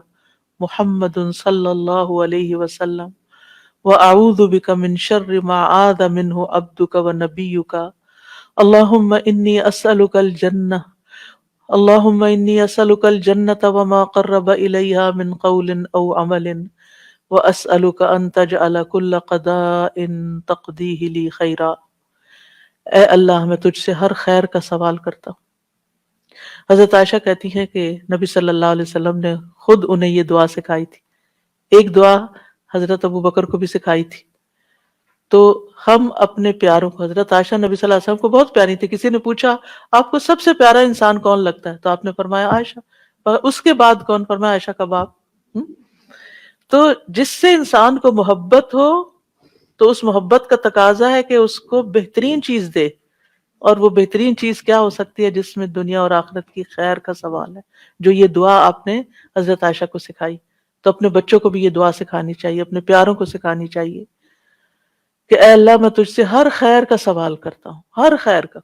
Speaker 2: محمد صلی اللہ علیہ وسلم واعوذ بک من شر ما عاذ منہ عبدک ونبیک، اللہم انی اسألک الجنہ، اللہم انی اسألک الجنۃ وما قرب الیہا من قول او عمل واسألک ان تجعل کل قضاء تقضیہ لی خیرا. اے اللہ میں تجھ سے ہر خیر کا سوال کرتا ہوں. حضرت عائشہ کہتی ہے کہ نبی صلی اللہ علیہ وسلم نے خود انہیں یہ دعا سکھائی تھی. ایک دعا حضرت ابو بکر کو بھی سکھائی تھی تو ہم اپنے پیاروں کو، حضرت عائشہ نبی صلی اللہ علیہ وسلم کو بہت پیاری تھی، کسی نے پوچھا آپ کو سب سے پیارا انسان کون لگتا ہے، تو آپ نے فرمایا عائشہ، اور اس کے بعد کون، فرمایا عائشہ کا باپ۔ تو جس سے انسان کو محبت ہو تو اس محبت کا تقاضا ہے کہ اس کو بہترین چیز دے، اور وہ بہترین چیز کیا ہو سکتی ہے؟ جس میں دنیا اور آخرت کی خیر کا سوال ہے، جو یہ دعا آپ نے حضرت عائشہ کو سکھائی۔ تو اپنے بچوں کو بھی یہ دعا سکھانی چاہیے، اپنے پیاروں کو سکھانی چاہیے کہ اے اللہ میں تجھ سے ہر خیر کا سوال کرتا ہوں، ہر خیر کا،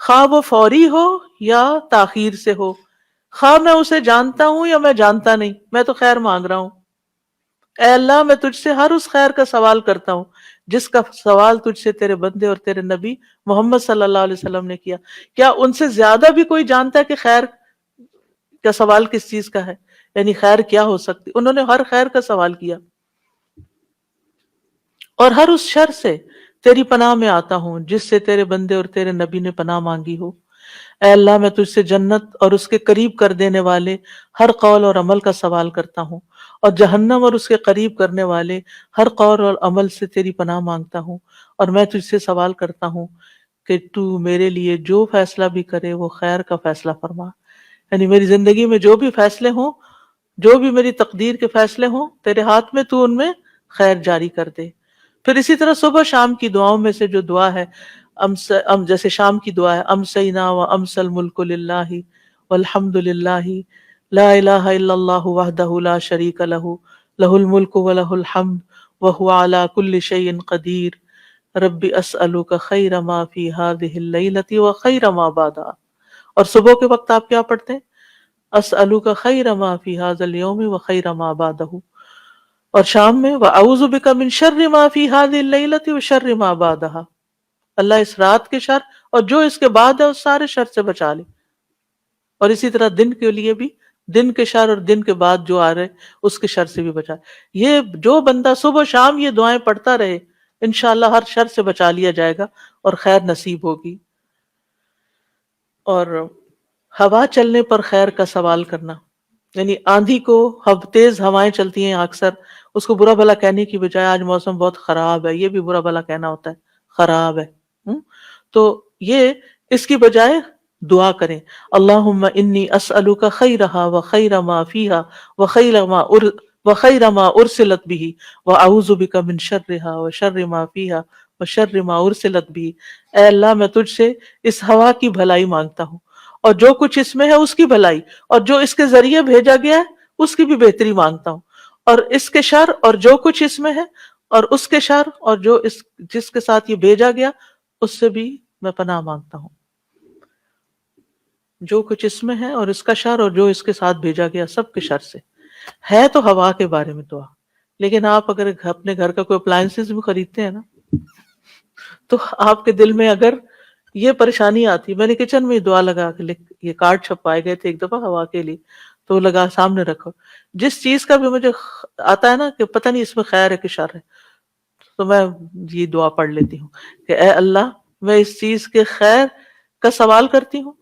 Speaker 2: خواہ وہ فوری ہو یا تاخیر سے ہو، خواہ میں اسے جانتا ہوں یا میں جانتا نہیں، میں تو خیر مانگ رہا ہوں۔ اے اللہ میں تجھ سے ہر اس خیر کا سوال کرتا ہوں جس کا سوال تجھ سے تیرے بندے اور تیرے نبی محمد صلی اللہ علیہ وسلم نے کیا۔ کیا ان سے زیادہ بھی کوئی جانتا ہے کہ خیر کا سوال کس چیز کا ہے، یعنی خیر کیا ہو سکتی؟ انہوں نے ہر خیر کا سوال کیا۔ اور ہر اس شر سے تیری پناہ میں آتا ہوں جس سے تیرے بندے اور تیرے نبی نے پناہ مانگی ہو۔ اے اللہ میں تجھ سے جنت اور اس کے قریب کر دینے والے ہر قول اور عمل کا سوال کرتا ہوں، اور جہنم اور اس کے قریب کرنے والے ہر قول اور عمل سے تیری پناہ مانگتا ہوں، اور میں تجھ سے سوال کرتا ہوں کہ تو میرے لیے جو فیصلہ بھی کرے وہ خیر کا فیصلہ فرما، یعنی میری زندگی میں جو بھی فیصلے ہوں، جو بھی میری تقدیر کے فیصلے ہوں، تیرے ہاتھ میں، تو ان میں خیر جاری کر دے۔ پھر اسی طرح صبح شام کی دعاؤں میں سے جو دعا ہے، جیسے شام کی دعا ہے امسینا و امس الملک للہ والحمد للہ لا الہ الا اللہ وحدہ لا شریک لہ لہ الملک ولہ الحمد وہو علی کل شیء قدیر رب اسألک خیر ما فی ہذہ اللیلۃ وخیر ما بعدہا۔ اور صبح کے وقت آپ کیا پڑھتے ہیں؟ اسألک خیر ما فی ھذا اليوم وخیر ما بعدہ، اور شام میں وَأَعُوذُ بِكَ مِن شَرِّ مَا فِي هَذِهِ اللَّيْلَةِ وَشَرِّ مَا بَعْدَهَا، اللہ اس رات کے شر اور جو اس کے بعد ہے اس سارے شر سے بچا لے۔ اور اسی طرح دن کے لیے بھی، دن کے شر اور دن کے بعد جو آ رہے اس کے شر سے بھی بچا۔ یہ جو بندہ صبح شام یہ دعائیں پڑھتا رہے، انشاءاللہ ہر شر سے بچا لیا جائے گا اور خیر نصیب ہوگی۔ اور ہوا چلنے پر خیر کا سوال کرنا، یعنی آندھی کو، تیز ہوائیں چلتی ہیں اکثر، اس کو برا بھلا کہنے کی بجائے آج موسم بہت خراب ہے، یہ بھی برا بھلا کہنا ہوتا ہے، خراب ہے، تو یہ اس کی بجائے دعا کریں، اللہم انی اسألک خیرہا وخیر ما فیہا وخیر ما ارسلت بہ واعوذ بک من شرہا وشر ما فیہا وشر ما ارسلت بہ۔ اے اللہ میں تجھ سے اس ہوا کی بھلائی مانگتا ہوں، اور جو کچھ اس میں ہے اس کی بھلائی، اور جو اس کے ذریعے بھیجا گیا ہے اس کی بھی بہتری مانگتا ہوں، اور اس کے شر اور جو کچھ اس میں ہے، اور اس کے شر اور جو جس کے ساتھ یہ بھیجا گیا اس سے بھی میں پناہ مانگتا ہوں۔ جو کچھ اس میں ہے اور اس کا شر اور جو اس کے ساتھ بھیجا گیا سب کے شر سے۔ ہے تو ہوا کے بارے میں دعا، لیکن آپ اگر اپنے گھر کا کوئی اپلائنسز بھی خریدتے ہیں نا، تو آپ کے دل میں اگر یہ پریشانی آتی، میں نے کچن میں دعا لگا کے یہ کارڈ چھپائے گئے تھے ایک دفعہ ہوا کے لیے، تو لگا سامنے رکھو، جس چیز کا بھی مجھے آتا ہے نا کہ پتہ نہیں اس میں خیر ہے کہ شر ہے، تو میں یہ دعا پڑھ لیتی ہوں کہ اے اللہ میں اس چیز کے خیر کا سوال کرتی ہوں،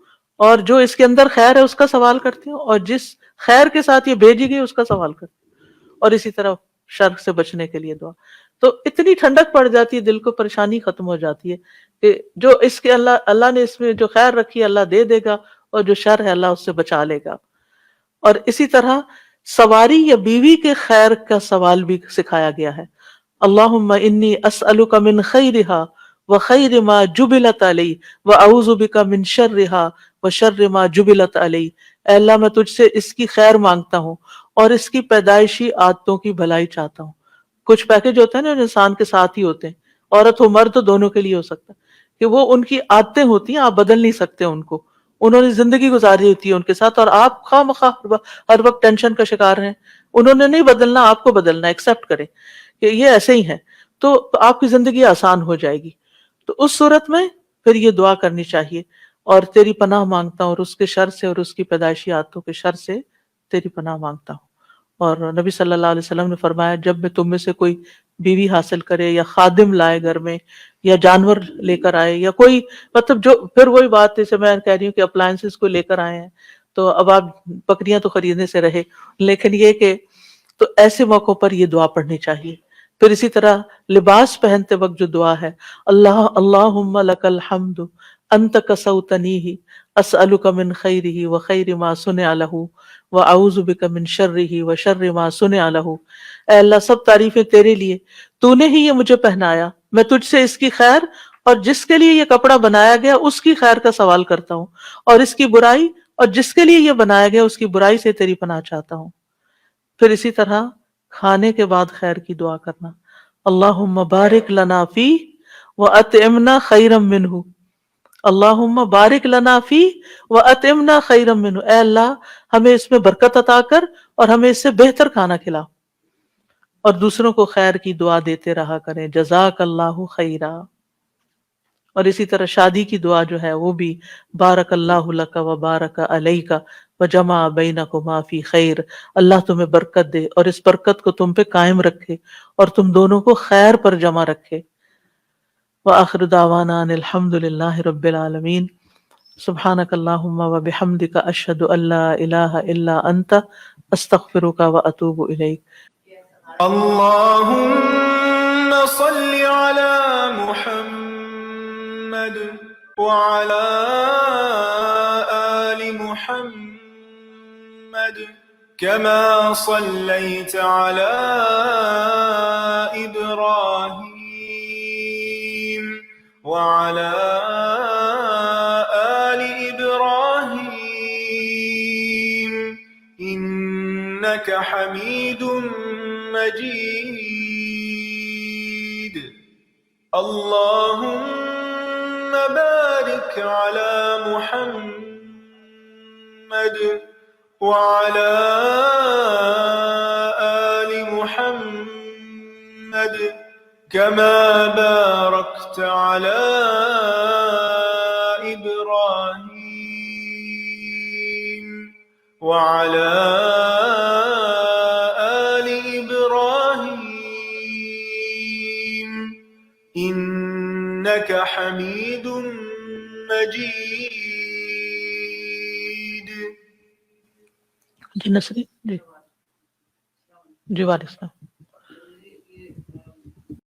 Speaker 2: اور جو اس کے اندر خیر ہے اس کا سوال کرتی ہوں، اور جس خیر کے ساتھ یہ بھیجی گئی اس کا سوال کرتی ہوں، اور اسی طرح شر سے بچنے کے لیے دعا۔ تو اتنی ٹھنڈک پڑ جاتی ہے، دل کو پریشانی ختم ہو جاتی ہے کہ جو اس کے اللہ نے اس میں جو خیر رکھی ہے اللہ دے دے گا، اور جو شر ہے اللہ اس سے بچا لے گا۔ اور اسی طرح سواری یا بیوی کے خیر کا سوال بھی سکھایا گیا ہے، اللہم انی اسألک من خیرہا وخیر ما جبلت علی واعوذ بک من شرہا وشر ما جبلت علی۔ اے اللہ میں تجھ سے اس کی خیر مانگتا ہوں اور اس کی پیدائشی عادتوں کی بھلائی چاہتا ہوں۔ کچھ پیکج ہوتے ہیں نا جو انسان کے ساتھ ہی ہوتے ہیں، عورت ہو مرد تو دونوں کے لیے ہو سکتا ہے، کہ وہ ان کی عادتیں ہوتی ہیں، آپ بدل نہیں سکتے ان کو، انہوں نے زندگی گزاری ہوتی ہے ان کے ساتھ، اور آپ خواہ مخواہ ہر وقت ٹینشن کا شکار ہیں، انہوں نے نہیں بدلنا، آپ کو بدلنا، ایکسپٹ کریں کہ یہ ایسے ہی ہیں، تو آپ کی زندگی آسان ہو جائے گی۔ تو اس صورت میں پھر یہ دعا کرنی چاہیے، اور تیری پناہ مانگتا ہوں، اور اس کے شر سے اور اس کی پیدائشی عادتوں کے شر سے تیری پناہ مانگتا ہوں۔ اور نبی صلی اللہ علیہ وسلم نے فرمایا جب میں تم میں سے کوئی بیوی حاصل کرے یا خادم لائے گھر میں یا جانور لے کر آئے یا کوئی مطلب جو، پھر وہی بات جیسے میں کہہ رہی ہوں کہ اپلائنسز کو لے کر آئے ہیں، تو اب آپ بکریاں تو خریدنے سے رہے، لیکن یہ کہ تو ایسے موقعوں پر یہ دعا پڑھنی چاہیے پھر اسی طرح لباس پہنتے وقت جو دعا ہے، اللہم لک الحمد انت کسوتنیہ اسألک من خیرہ وخیر ما صنع لہ واعوذ بک من شرہ وشر ما صنع لہ۔ اے اللہ سب تعریفیں تیرے لیے، تو نے ہی یہ مجھے پہنایا، میں تجھ سے اس کی خیر اور جس کے لیے یہ کپڑا بنایا گیا اس کی خیر کا سوال کرتا ہوں، اور اس کی برائی اور جس کے لیے یہ بنایا گیا اس کی برائی سے تیری پناہ چاہتا ہوں۔ پھر اسی طرح کھانے کے بعد خیر کی دعا کرنا، اللہم بارک لنا فی واطعمنا خیرا منہ، اللہم بارک لنا فی واطعمنا خیرا منہ، اے اللہ ہمیں اس میں برکت عطا کر اور ہمیں اس سے بہتر کھانا کھلا۔ اور دوسروں کو خیر کی دعا دیتے رہا کریں، جزاک اللہ خیرا۔ اور اسی طرح شادی کی دعا جو ہے وہ بھی بارک اللہ لک و بارک علیک وجمع بینکما فی خیر، اللہ تمہیں برکت دے اور اس برکت کو تم پہ قائم رکھے اور تم دونوں کو خیر پر جمع رکھے۔ وآخر دعوانا ان الحمد للہ رب العالمین، سبحانک اللہم وبحمدک اشہد ان لا الہ الا انت استغفرک واتوب الیک۔
Speaker 1: اللهم صل على محمد وعلى آل محمد كما صليت على إبراهيم وعلى آل إبراهيم إنك حميد مجيد۔ اللهم بارك على محمد وعلى آل محمد كما باركت على إبراهيم وعلى إنك حميد مجيد۔
Speaker 2: جی نسری، جی وعلیکم السلام۔